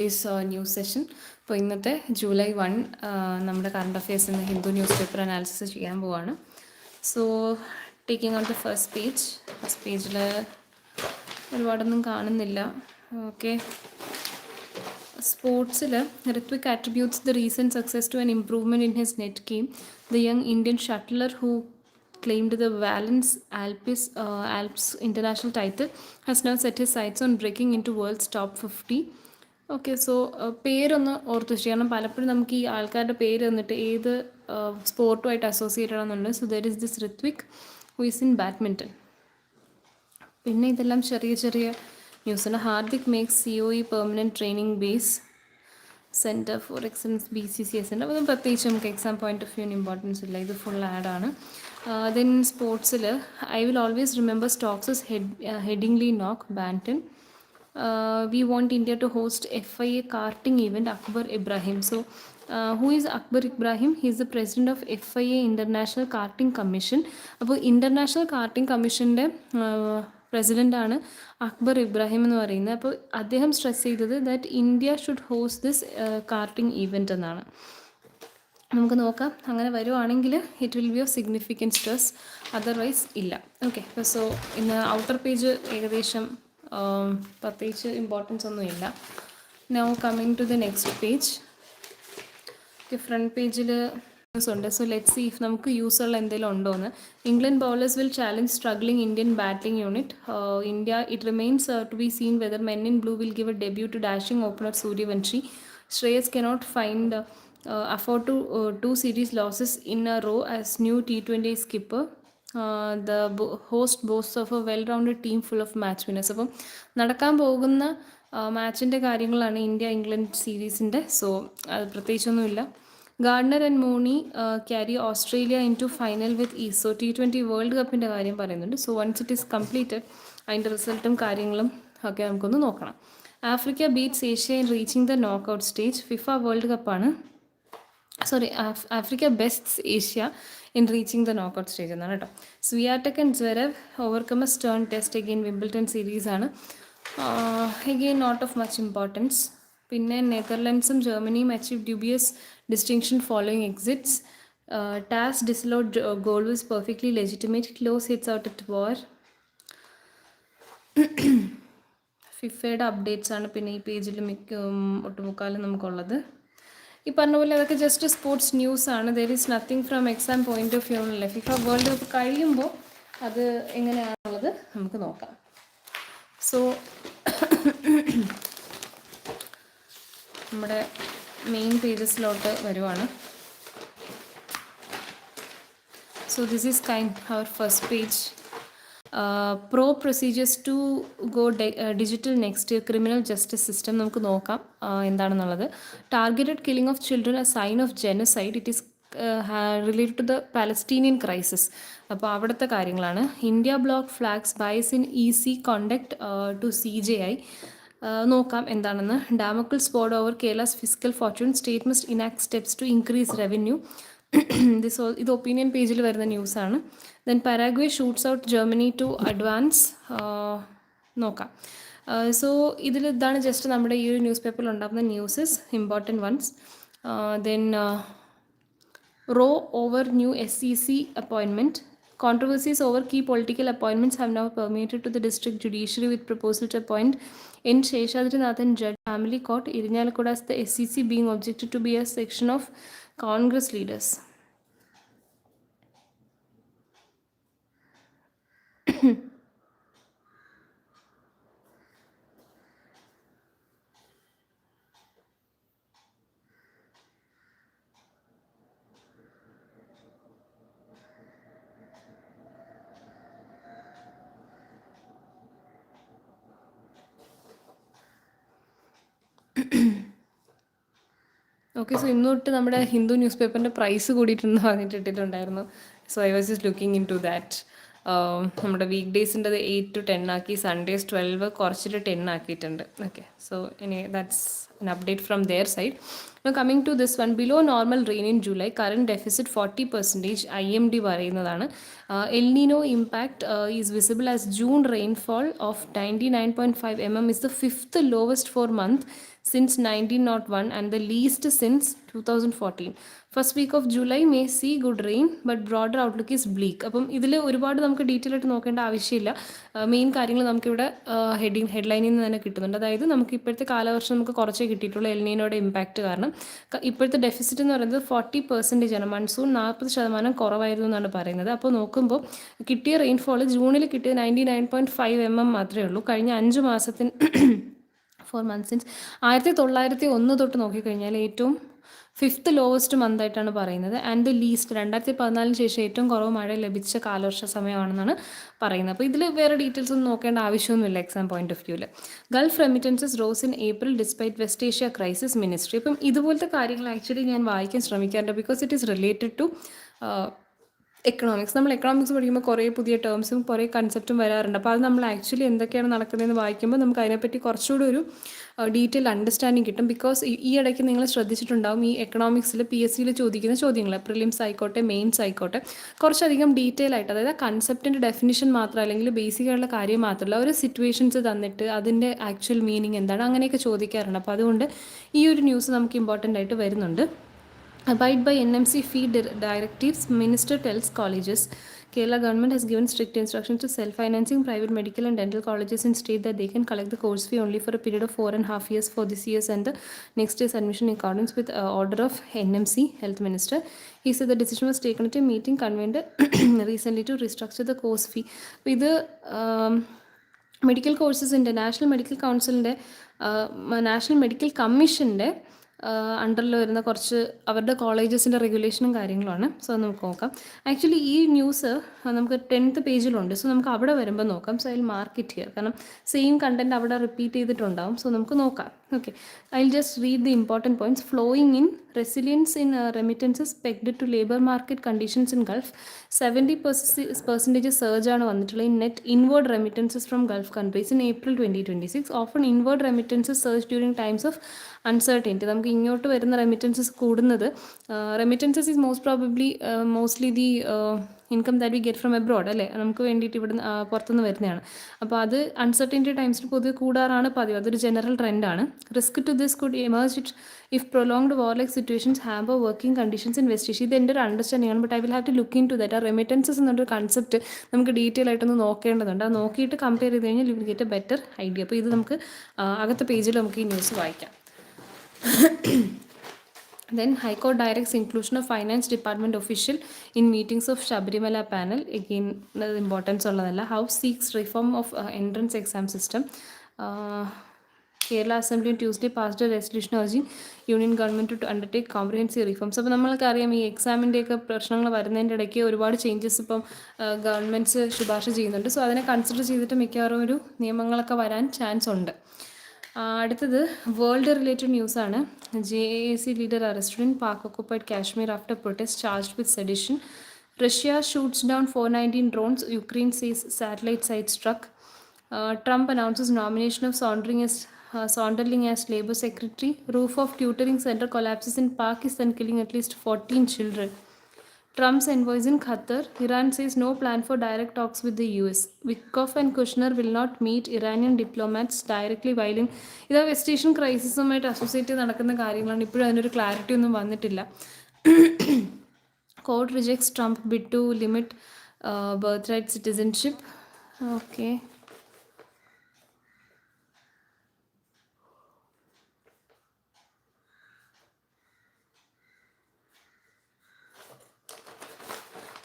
This news session. ഇപ്പോൾ ഇന്നത്തെ July 1 നമ്മുടെ കറണ്ട് അഫയേഴ്സ് എന്ന ഹിന്ദു ന്യൂസ് പേപ്പർ അനാലിസിസ് ചെയ്യാൻ പോവാണ്. So taking on the first പേജിൽ ഒരുപാടൊന്നും കാണുന്നില്ല. ഓക്കെ, സ്പോർട്സിൽ Ritwik attributes the recent success to an improvement in his net game. The young Indian shuttler who claimed the Valence Alps international title has now set his sights on breaking into world's top 50. Okay, so പേരൊന്ന് ഓർത്ത് വെച്ചു, കാരണം പലപ്പോഴും നമുക്ക് ഈ ആൾക്കാരുടെ പേര് തന്നിട്ട് ഏത് സ്പോർട്ടുമായിട്ട് അസോസിയേറ്റഡ് ആണെന്നുണ്ട്. So there is this Ritwik who is in badminton. പിന്നെ ഇതെല്ലാം ചെറിയ ചെറിയ ന്യൂസാണ്. Hardik makes COE permanent training base centre for excellence BCCS ഉണ്ട്. അതൊന്നും പ്രത്യേകിച്ച് നമുക്ക് എക്സാം പോയിന്റ് ഓഫ് വ്യൂവിന് ഇമ്പോർട്ടൻസ് ഇല്ല, ഇത് ഫുൾ ആഡാണ്. ദെൻ സ്പോർട്സിൽ I will always remember Stokes Headingley knock Banton. We want India to host FIA karting event. Akbar Ibrahim. So who is Akbar Ibrahim? He is the president of FIA International Karting Commission. അപ്പോൾ international karting കമ്മീഷൻ്റെ പ്രസിഡൻ്റാണ് അക്ബർ ഇബ്രാഹിം എന്ന് പറയുന്നത്. അപ്പോൾ അദ്ദേഹം stress ചെയ്തത് that India should host this karting event എന്നാണ്. നമുക്ക് നോക്കാം, അങ്ങനെ വരുവാണെങ്കിൽ it will be of significant stress, otherwise ഇല്ല. ഓക്കെ, സോ ഇന്ന് ഔട്ടർ പേജ് ഏകദേശം പ്രത്യേകിച്ച് ഇമ്പോർട്ടൻസ് ഒന്നുമില്ല. Now coming to the next page. Front പേജിൽ ന്യൂസ് ഉണ്ട്. സോ ലെറ്റ് സീ ഇഫ് നമുക്ക് യൂസുള്ള എന്തെങ്കിലും ഉണ്ടോയെന്ന്. England bowlers will challenge struggling Indian batting unit. India it remains to be seen whether men in blue will give a debut to dashing opener Suryavanshi. Shreyas cannot find afford to 2 series losses in a row as new T20 skipper. The host boasts of a well-rounded team full of match winners. അപ്പം നടക്കാൻ പോകുന്ന മാച്ചിൻ്റെ കാര്യങ്ങളാണ് India England സീരീസിൻ്റെ. So അത് പ്രത്യേകിച്ചൊന്നുമില്ല. Gardner and Mooney carry Australia into final with ease. So T20 world കപ്പിൻ്റെ കാര്യം പറയുന്നുണ്ട്. So once it is completed അതിൻ്റെ റിസൾട്ടും കാര്യങ്ങളും ഒക്കെ നമുക്കൊന്ന് നോക്കണം. Africa beats Asia in reaching the knockout stage. FIFA world കപ്പാണ്. Africa bests Asia in reaching the knockout stage എന്നാണ് കേട്ടോ. Swiatek and Zverev overcome a stern test again Wimbledon സീരീസാണ്. Again not of much importance. പിന്നെ നെതർലൻഡ്സും ജർമ്മനിയും achieve dubious distinction following exits. Taz disallowed goal was perfectly legitimate. Klose hits out at VAR. ഫിഫയുടെ updates ആണ് പിന്നെ ഈ പേജിൽ ഒട്ടുമുക്കാലും നമുക്കുള്ളത്. ഈ പറഞ്ഞ പോലെ അതൊക്കെ ജസ്റ്റ് സ്പോർട്സ് ന്യൂസാണ്. There is nothing from exam point of view അല്ലേ. ഫിഫ വേൾഡ് കപ്പ് കഴിയുമ്പോൾ അത് എങ്ങനെയാണുള്ളത് നമുക്ക് നോക്കാം. സോ നമ്മുടെ മെയിൻ പേജസിലോട്ട് വരുവാണ്. So this is our first page. Pro procedures to go digital next year criminal justice system. നമുക്ക് നോക്കാം എന്താണെന്നുള്ളത്. Targeted killing of children a sign of genocide. It is related to the Palestinian crisis. അപ്പോൾ അവിടുത്തെ കാര്യങ്ങളാണ്. India bloc flags bias in EC conduct to CJI. നോക്കാം എന്താണെന്ന്. Damocles sword over Kerala's physical fortune. State must enact steps to increase revenue. ഇത് opinion പേജിൽ വരുന്ന ന്യൂസാണ്. Then Paraguay shoots out Germany to advance. നോക്കാം. സോ ഇതാണ് ജസ്റ്റ് നമ്മുടെ ഈ ഒരു ന്യൂസ് പേപ്പറിൽ ഉണ്ടാകുന്ന newses, important ones. Then row over new SEC appointment. Controversies over key political appointments have now permeated to the district judiciary with proposal to appoint N. Sheshadrinathan Judge Family Court, Irinjalakuda as the SEC being objected to be a section of Congress leaders. Okay, so ഇന്ന് തൊട്ട് നമ്മുടെ ഹിന്ദു ന്യൂസ് പേപ്പറിൻ്റെ price കൂടിയിട്ടുണ്ടെന്ന് പറഞ്ഞിട്ട് ഇട്ടിട്ടുണ്ടായിരുന്നു. So I was just looking into that. നമ്മുടെ വീക്ക് ഡേയ്സിൻ്റെ 8 to 10 ആക്കി, സൺഡേസ് 12 കുറച്ചിട്ട് 10 ആക്കിയിട്ടുണ്ട്. ഓക്കെ, സോ ഇനി that's an update from their side. Now coming to this one, below normal rain in July, current deficit 40%, IMD പറയുന്നതാണ്. El Nino impact is visible as June rainfall of 99.5 mm is the fifth lowest for month since 1901 and the least since 2014. First week of July may see good rain, but broader outlook is bleak. അപ്പം ഇതിൽ ഒരുപാട് നമുക്ക് detail ആയിട്ട് നോക്കേണ്ട ആവശ്യമില്ല. Main കാര്യങ്ങൾ നമുക്കിവിടെ ഹെഡ്ലൈനിൽ നിന്ന് തന്നെ കിട്ടുന്നുണ്ട്. അതായത് നമുക്ക് ഇപ്പോഴത്തെ കാലവർഷം നമുക്ക് കുറച്ചേ കിട്ടിയിട്ടുള്ളൂ എൽനീനോയുടെ ഇമ്പാക്റ്റ് കാരണം. ഇപ്പോഴത്തെ ഡെഫിസിറ്റ് എന്ന് പറയുന്നത് 40% ആണ്. മൺസൂൺ 40% കുറവായിരുന്നു എന്നാണ് പറയുന്നത്. അപ്പോൾ നോക്കുമ്പോൾ കിട്ടിയ റെയിൻഫോൾ ജൂണിൽ കിട്ടിയത് 99.5 mm മാത്രമേ ഉള്ളൂ. കഴിഞ്ഞ 5 മാസത്തിന് 4 months since 1901 തൊട്ട് നോക്കിക്കഴിഞ്ഞാൽ ഏറ്റവും ഫിഫ്ത്ത് ലോവസ്റ്റ് മന്തായിട്ടാണ് പറയുന്നത്. ആൻഡ് ദ ലീസ്റ്റ് 2014 ശേഷം ഏറ്റവും കുറവ് മഴ ലഭിച്ച കാലവർഷ സമയമാണെന്നാണ് പറയുന്നത്. അപ്പോൾ ഇതിൽ വേറെ ഡീറ്റെയിൽസ് ഒന്നും നോക്കേണ്ട ആവശ്യമൊന്നുമില്ല എക്സാം പോയിന്റ് ഓഫ് വ്യൂവിൽ. Gulf remittances rose in April despite west Asia crisis ministry. അപ്പം ഇതുപോലത്തെ കാര്യങ്ങൾ ആക്ച്വലി ഞാൻ വായിക്കാൻ ശ്രമിക്കാറുണ്ട് because it is related to economics. നമ്മൾ എക്കണോമിക്സ് പഠിക്കുമ്പോൾ കുറേ പുതിയ ടേംസും കുറേ കൺസെപ്റ്റും വരാറുണ്ട്. അപ്പോൾ അത് നമ്മൾ ആക്ച്വലി എന്തൊക്കെയാണ് നടക്കുന്നതെന്ന് വായിക്കുമ്പോൾ നമുക്ക് അതിനെപ്പറ്റി കുറച്ചുകൂടി ഒരു ഡീറ്റെയിൽ അണ്ടർസ്റ്റാൻഡിങ് കിട്ടും. ബിക്കോസ് ഈ ഇടയ്ക്ക് നിങ്ങൾ ശ്രദ്ധിച്ചിട്ടുണ്ടാവും ഈ എക്കണോമിക്സിൽ PSCയിൽ ചോദിക്കുന്ന ചോദ്യങ്ങൾ, പ്രിലിംസ് ആയിക്കോട്ടെ മെയിൻസ് ആയിക്കോട്ടെ, കുറച്ചധികം ഡീറ്റെയിൽ ആയിട്ട്, അതായത് ആ കൺസെപ്റ്റിൻ്റെ ഡെഫിനിഷൻ മാത്രം അല്ലെങ്കിൽ ബേസിക് ആയിട്ടുള്ള കാര്യം മാത്രമല്ല, ഒരു സിറ്റുവേഷൻസ് തന്നിട്ട് അതിൻ്റെ ആക്ച്വൽ മീനിങ് എന്താണ് അങ്ങനെയൊക്കെ ചോദിക്കാറുണ്ട്. അപ്പോൾ അതുകൊണ്ട് ഈ ഒരു ന്യൂസ് നമുക്ക് ഇമ്പോർട്ടൻ്റ് ആയിട്ട് വരുന്നുണ്ട്. Abide by NMC fee directives, Minister tells colleges. Kerala government has given strict instructions to self-financing private medical and dental colleges in state that they can collect the course fee only for a period of 4.5 years for this year's and the next year's admission in accordance with order of NMC Health Minister. He said the decision was taken at a meeting convened recently to restructure the course fee. With the medical കോഴ്സസിൻ്റെ national medical കൗൺസിലിൻ്റെ national medical കമ്മീഷൻ്റെ അണ്ടറിൽ വരുന്ന കുറച്ച് അവരുടെ കോളേജസിൻ്റെ റെഗുലേഷനും കാര്യങ്ങളുമാണ്. So നമുക്ക് നോക്കാം. ആക്ച്വലി ഈ ന്യൂസ് നമുക്ക് 10th പേജിലുണ്ട്. സോ നമുക്ക് അവിടെ വരുമ്പോൾ നോക്കാം. So I mark it here, കാരണം സെയിം കണ്ടൻറ്റ് അവിടെ റിപ്പീറ്റ് ചെയ്തിട്ടുണ്ടാവും. സോ നമുക്ക് നോക്കാം. Okay, I just read the important points. Flowing in resilience in remittances pegged to labour market conditions in Gulf 70% സർജാണ് വന്നിട്ടുള്ളത്. In net inward remittances from Gulf countries in April 2026. Often inward remittances surge during times of uncertainty. നമുക്ക് ഇങ്ങോട്ട് വരുന്ന remittances കൂടുന്നത്, remittances is mostly the income that we get from abroad, അല്ലേ, നമുക്ക് വേണ്ടിയിട്ട് ഇവിടുന്ന് പുറത്തുനിന്ന് വരുന്നതാണ്. അപ്പോൾ അത് അൺസർട്ടനിറ്റി ടൈംസിൽ പൊതുവെ കൂടാറാണ് പതിവ്. അതൊരു ജനറൽ ട്രെൻഡാണ്. Risk to this could emerge if prolonged warlike situations have a working conditions in West Asia. ഇത് എൻ്റെ ഒരു അണ്ടർസ്റ്റാൻഡിംഗ് ആണ്. But I will have to look into that. ആ റെമിറ്റൻസസ് എന്നൊരു കൺസെപ്റ്റ് നമുക്ക് ഡീറ്റെയിൽ ആയിട്ടൊന്ന് നോക്കേണ്ടതുണ്ട്. അത് നോക്കിയിട്ട് കമ്പയർ ചെയ്ത് കഴിഞ്ഞാൽ you will get a better idea. അപ്പോൾ ഇത് നമുക്ക് അകത്തെ പേജിൽ നമുക്ക് ഈ ന്യൂസ് വായിക്കാം. Then High Court directs inclusion of Finance Department official in meetings of Shabarimala panel. Again, the importance ulladalla. House seeks reform of entrance exam system. Kerala Assembly on Tuesday passed a resolution urging union government to undertake comprehensive reforms. അപ്പോൾ നമ്മൾക്കറിയാം ഈ എക്സാമിൻ്റെയൊക്കെ പ്രശ്നങ്ങൾ വരുന്നതിൻ്റെ ഇടയ്ക്ക് ഒരുപാട് changes ഇപ്പം governments ശുപാർശ ചെയ്യുന്നുണ്ട്. സോ അതിനെ കൺസിഡർ ചെയ്തിട്ട് മിക്കവാറും ഒരു നിയമങ്ങളൊക്കെ വരാൻ ചാൻസ് ഉണ്ട്. അടുത്തത് വേൾഡ് റിലേറ്റഡ് ന്യൂസാണ്. JAC leader arrested in Pak occupied Kashmir after protest charged with sedition. Russia shoots down 419 drones. Ukraine says satellite site struck. Trump announces nomination of Sonderling as Labour Secretary. Roof of tutoring center collapses in Pakistan, killing at least 14 children. Trump's envoys in Qatar. Iran says no plan for direct talks with the US. Witkoff and Kushner will not meet Iranian diplomats directly while in ഇത് West Asian ക്രൈസിസുമായിട്ട് associate ചെയ്ത് നടക്കുന്ന കാര്യങ്ങളാണ്. ഇപ്പോഴും അതിനൊരു clarity ഒന്നും വന്നിട്ടില്ല. Court rejects Trump bid to limit birthright citizenship. Okay,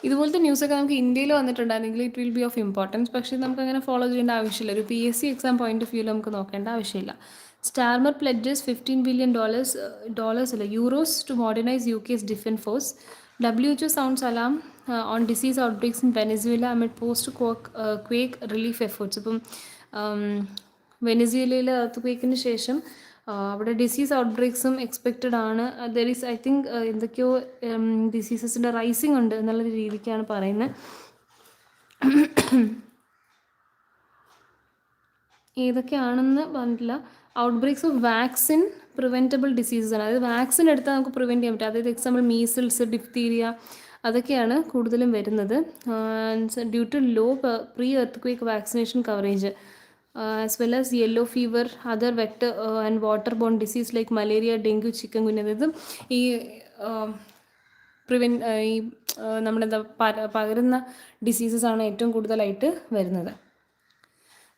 ഇതുപോലത്തെ ന്യൂസൊക്കെ നമുക്ക് ഇന്ത്യയിൽ വന്നിട്ടുണ്ടായിരുന്നെങ്കിൽ it will be of importance. പക്ഷേ നമുക്ക് അങ്ങനെ ഫോളോ ചെയ്യേണ്ട ആവശ്യമില്ല. ഒരു PSC എക്സാം പോയിന്റ് ഓഫ് വ്യൂവിൽ നമുക്ക് നോക്കേണ്ട ആവശ്യമില്ല. Starmer pledges $15 billion euros to modernize UK's defense force. WHO sounds alarm on disease outbreaks in Venezuela amid post-quake relief efforts. ഇപ്പം വെനസ്വേലയിൽ earthquakeന് ശേഷം അവിടെ ഡിസീസ് ഔട്ട്ബ്രേക്സും എക്സ്പെക്റ്റഡ് ആണ്. ദർ ഈസ് ഐ തിങ്ക് എന്തൊക്കെയോ ഡിസീസസിൻ്റെ rising ഉണ്ട് എന്നുള്ള രീതിക്കാണ് പറയുന്നത്. ഏതൊക്കെയാണെന്ന് പറഞ്ഞിട്ടില്ല. Outbreaks of vaccine preventable diseases ആണ്. അതായത് വാക്സിൻ എടുത്താൽ നമുക്ക് പ്രിവെൻറ്റ് ചെയ്യാൻ പറ്റും. അതായത് എക്സാമ്പിൾ മീസിൽസ്, ഡിഫ്തീരിയ അതൊക്കെയാണ് കൂടുതലും വരുന്നത്. Due to low pre earthquake vaccination coverage as well as yellow fever, other vector and waterborne disease like malaria, dengue, chikungunya, അതായത് ഈ ഈ നമ്മളെന്താ പകരുന്ന ഡിസീസസ് ആണ് ഏറ്റവും കൂടുതലായിട്ട് വരുന്നത്.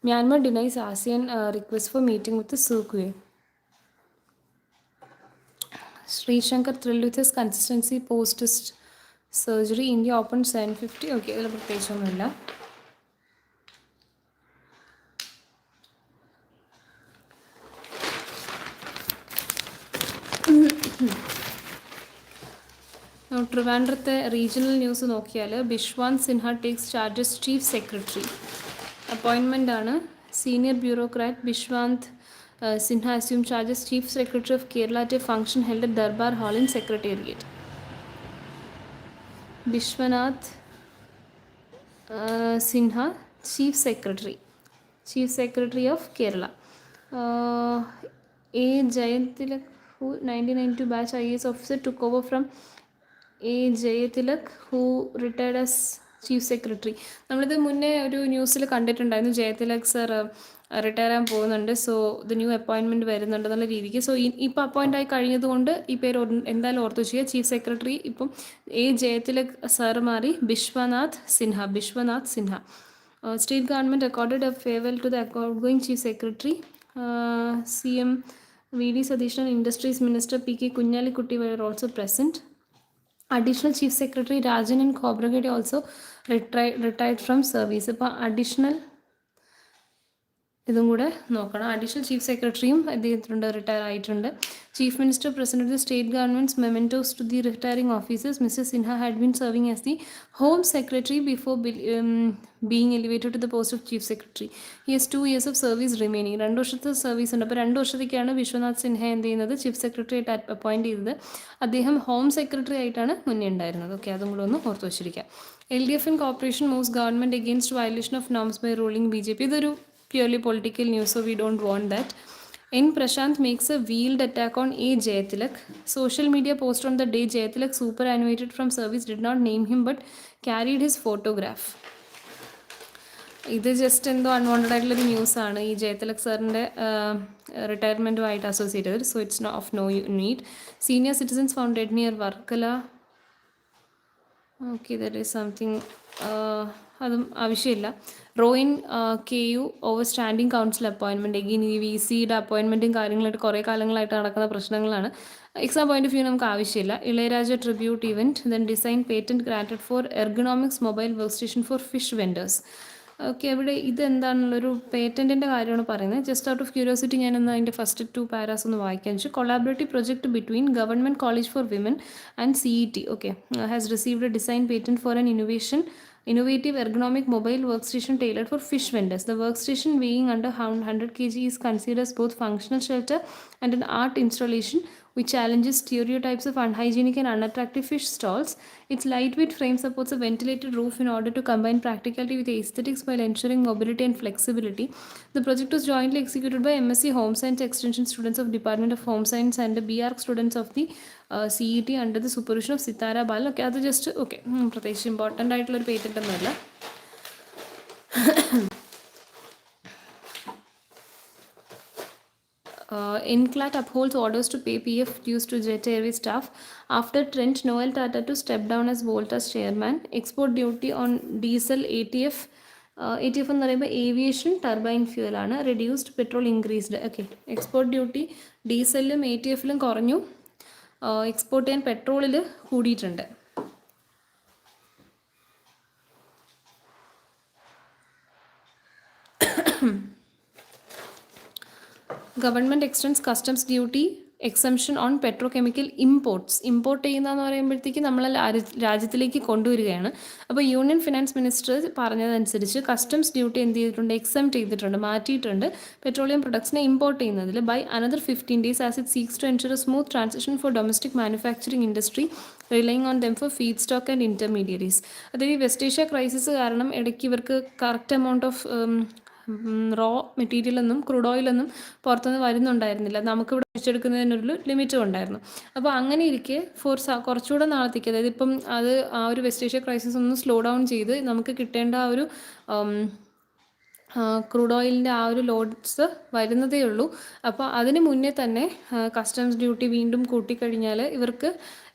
Myanmar denies ASEAN request for meeting with Suu Kyi. Sreeshankar thrilled with his consistency post surgery. India opened 750. ഓക്കെ, ഇതിൽ പ്രത്യേകിച്ചൊന്നുമില്ല. ട്രിവാൻഡ്രത്തെ റീജിയണൽ ന്യൂസ് നോക്കിയാൽ Biswanath Sinha takes charges chief secretary. അപ്പോയിൻമെൻ്റ് ആണ്. Senior bureaucrat Biswanath Sinha assumed charges Chief Secretary of Kerala at a function held at Darbar Hall in Secretariat. Bishwanath Sinha, Chief Secretary of Kerala. A. Jayatilak, who 1992 batch IAS officer, took over from A. Jayatilak, who retired as chief secretary. നമ്മളിത് മുന്നേ ഒരു ന്യൂസിൽ കണ്ടിട്ടുണ്ടായിരുന്നു, Jayathilak sir retire ആകാൻ പോകുന്നുണ്ട്, so the new appointment വരുന്നുണ്ട് എന്നുള്ള രീതിക്ക്. സോ ഇപ്പോൾ അപ്പോയിൻ്റ് ആയി കഴിഞ്ഞതുകൊണ്ട് ഈ പേര് എന്തായാലും ഓർത്ത് ചെയ്യുക. ചീഫ് സെക്രട്ടറി ഇപ്പം എ. ജയതിലക് സർ മാറി Biswanath Sinha. State government accorded a farewell to the outgoing chief secretary. CM VD Sadish and Industries Minister PK Kunyalikutti were also present. Additional Chief Secretary Rajan and Khobragade also retired from service. ഇപ്പോൾ additional ഇതും കൂടെ നോക്കണം. Additional chief സെക്രട്ടറിയും അദ്ദേഹത്തിനുണ്ട്, retire ആയിട്ടുണ്ട്. Chief minister presented the state government's mementos to the retiring officers. Mr Sinha had been serving as the home secretary before being elevated to the post of chief secretary. He has 2 years of service remaining. 2 വർഷത്തെ service ഉണ്ട്. അപ്പോൾ 2 വർഷത്തേക്കാണ് വിശ്വനാഥ് സിൻഹ എന്ത് ചെയ്യുന്നത്, chief secretary ആയിട്ട് appoint ചെയ്തത്. അദ്ദേഹം home secretary ആയിട്ടാണ് മുന്നേ ഉണ്ടായിരുന്നത്. ഓക്കെ, അതും കൂടെ ഒന്ന് ഓർത്ത് വെച്ചിരിക്കുക. LDF in cooperation moves government against violation of norms by ruling BJP. ഇതൊരു purely political news, so we don't want that. N. Prashant makes a veiled attack on A. Jayatilak. Social media post on the day Jayatilak superannuated from service did not name him but carried his photograph. ഇത് just എന്തോ unwanted ആയിട്ടുള്ളൊരു ന്യൂസാണ് ഈ ജയതിലക് സാറിൻ്റെ റിട്ടയർമെൻറ്റുമായിട്ട് associate ചെയ്തത്. So it's of no need. Senior citizens found dead near Varkala. Okay, that is something, അതും ആവശ്യമില്ല. Row in KU over standing council appointment. Again ഈ VCയുടെ അപ്പോയിൻമെൻറ്റും കാര്യങ്ങളായിട്ട് കുറേ കാലങ്ങളായിട്ട് നടക്കുന്ന പ്രശ്നങ്ങളാണ്. എക്സാം പോയിന്റ് ഓഫ് വ്യൂ നമുക്ക് ആവശ്യമില്ല. Ilaiyaraaja tribute event. Then design patent granted for ergonomics mobile work station for fish vendors. Okay, അവിടെ ഇതെന്താണെന്നുള്ളൊരു പേറ്റൻറ്റിൻ്റെ കാര്യമാണ് പറയുന്നത്. ജസ്റ്റ് ഔട്ട് ഓഫ് ക്യൂരിയോസിറ്റി ഞാനൊന്ന് അതിൻ്റെ ഫസ്റ്റ് 2 പാരാസ് ഒന്ന് വായിക്കാൻ വെച്ചു. Collaborative project between government college for women and CET okay has received A design patent for an innovative ergonomic mobile workstation tailored for fish vendors. The workstation, weighing under 100 kg, is considered as both functional shelter and an art installation which challenges stereotypes of unhygienic and unattractive fish stalls. Its lightweight frame supports a ventilated roof in order to combine practicality with aesthetics while ensuring mobility and flexibility. The project was jointly executed by MSc Home Science Extension students of Department of Home Science and the BArch students of the CET under the supervision of Sitara Bal. Okay, അത് just okay, പ്രത്യേകിച്ച് important ആയിട്ടുള്ളൊരു patent ഒന്നുമല്ല. NCLAT upholds orders to pay PF dues to Jet Airways staff after Trent Noel Tata to step down as Volta's chairman. Export duty on diesel ATF എന്ന് പറയുമ്പോൾ aviation turbine ഫ്യൂവലാണ്. Reduced petrol increased. Okay, export duty ഡീസലിലും ATFലും കുറഞ്ഞു. Export ചെയ്യാൻ പെട്രോളിൽ കൂടിയിട്ടുണ്ട്. Government extends customs duty exemption on petrochemical import ചെയ്യുന്നതെന്ന് പറയുമ്പോഴത്തേക്ക് നമ്മൾ രാജ്യത്തിലേക്ക് കൊണ്ടുവരികയാണ്. അപ്പോൾ യൂണിയൻ ഫിനാൻസ് മിനിസ്റ്റർ പറഞ്ഞതനുസരിച്ച് കസ്റ്റംസ് ഡ്യൂട്ടി എന്ത് ചെയ്തിട്ടുണ്ട്, എക്സംപ്റ്റ് ചെയ്തിട്ടുണ്ട്, മാറ്റിയിട്ടുണ്ട് പെട്രോളിയം പ്രൊഡക്ട്സിനെ ഇമ്പോർട്ട് ചെയ്യുന്നതിൽ by another 15 days as it seeks to ensure a smooth transition for domestic manufacturing industry relying on them for feed stock and intermediaries. അതായത് ഈ West Asia crisis കാരണം ഇടയ്ക്ക് ഇവർക്ക് കറക്റ്റ് എമൗണ്ട് ഓഫ് റോ മെറ്റീരിയലൊന്നും crude ഓയിലൊന്നും പുറത്തുനിന്ന് വരുന്നുണ്ടായിരുന്നില്ല. നമുക്കിവിടെ വെച്ചെടുക്കുന്നതിനൊരു ലിമിറ്റും ഉണ്ടായിരുന്നു. അപ്പോൾ അങ്ങനെ ഇരിക്കെ കുറച്ചുകൂടെ നാളത്തേക്ക്, അതായത് ഇപ്പം അത് ആ ഒരു വെസ്റ്റ് ഏഷ്യ ക്രൈസിസ് ഒന്ന് സ്ലോ ഡൗൺ ചെയ്ത് നമുക്ക് കിട്ടേണ്ട ആ ഒരു ക്രൂഡ് ഓയിലിൻ്റെ ആ ഒരു ലോഡ്സ് വരുന്നതേ ഉള്ളൂ. അപ്പോൾ അതിന് മുന്നേ തന്നെ കസ്റ്റംസ് ഡ്യൂട്ടി വീണ്ടും കൂട്ടിക്കഴിഞ്ഞാൽ ഇവർക്ക്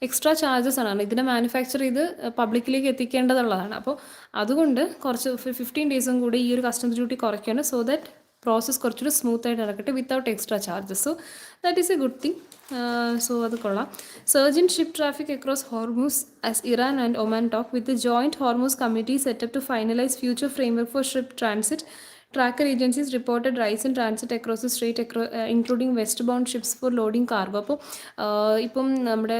എക്സ്ട്രാ ചാർജസ് ആണ്. ഇതിനെ മാനുഫാക്ചർ ചെയ്ത് പബ്ലിക്കിലേക്ക് എത്തിക്കേണ്ടതുള്ളതാണ്. അപ്പോൾ അതുകൊണ്ട് കുറച്ച് 15 ഡേയ്സും കൂടി ഈ ഒരു കസ്റ്റംസ് ഡ്യൂട്ടി കുറയ്ക്കുകയാണ്, സോ ദാറ്റ് പ്രോസസ്സ് കുറച്ചുകൂടി സ്മൂത്ത് ആയിട്ട് നടക്കട്ടെ without extra charges. So that is a good thing. So അത് കൊള്ളാം. Surge in ship traffic across Hormuz as Iran and Oman talk with the joint Hormuz committee setup to finalise future framework for ship transit. Tracker agencies reported rise in transit across the strait, including westbound ships for loading cargo. അപ്പോൾ ഇപ്പം നമ്മുടെ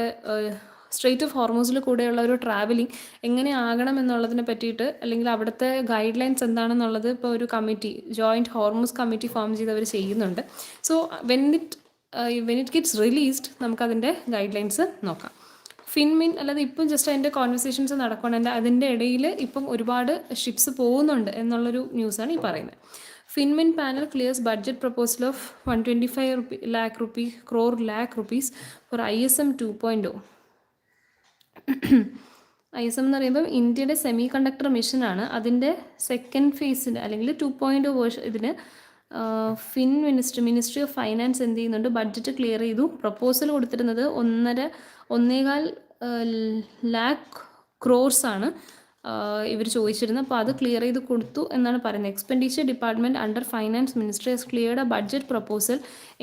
straight of ഹോർമൂസിൽ കൂടെയുള്ള ഒരു travelling എങ്ങനെ ആകണം എന്നുള്ളതിനെ പറ്റിയിട്ട്, അല്ലെങ്കിൽ അവിടുത്തെ ഗൈഡ് ലൈൻസ് എന്താണെന്നുള്ളത് ഇപ്പോൾ ഒരു committee, joint Hormuz committee form ചെയ്ത് അവർ ചെയ്യുന്നുണ്ട്. So when it gets released നമുക്കതിൻ്റെ ഗൈഡ് ലൈൻസ് നോക്കാം. ഫിൻമിൻ അല്ലാതെ ഇപ്പം ജസ്റ്റ് അതിൻ്റെ കോൺവെർസേഷൻസ് നടക്കുകയാണ്, അതിൻ്റെ ഇടയിൽ ഇപ്പം ഒരുപാട് ഷിപ്സ് പോകുന്നുണ്ട് എന്നുള്ളൊരു ന്യൂസാണ് ഈ പറയുന്നത്. FinMin panel clears budget proposal of 125 lakh rupees for ISM 2.0. ISM എന്ന് പറയുമ്പം ഇന്ത്യയുടെ സെമി കണ്ടക്ടർ മിഷനാണ്. അതിൻ്റെ സെക്കൻഡ് ഫേസിന് അല്ലെങ്കിൽ 2.0 വേർഷൻ ഇതിന് മിനിസ്ട്രി ഓഫ് ഫൈനാൻസ് എന്ത് ചെയ്യുന്നുണ്ട്, ബഡ്ജറ്റ് ക്ലിയർ ചെയ്തു. പ്രപ്പോസൽ കൊടുത്തിരുന്നത് 1.25 lakh crores ആണ് ഇവർ ചോദിച്ചിരുന്നത്. അപ്പോൾ അത് ക്ലിയർ ചെയ്ത് കൊടുത്തു എന്നാണ് പറയുന്നത്. Expenditure department under finance ministry has cleared a budget proposal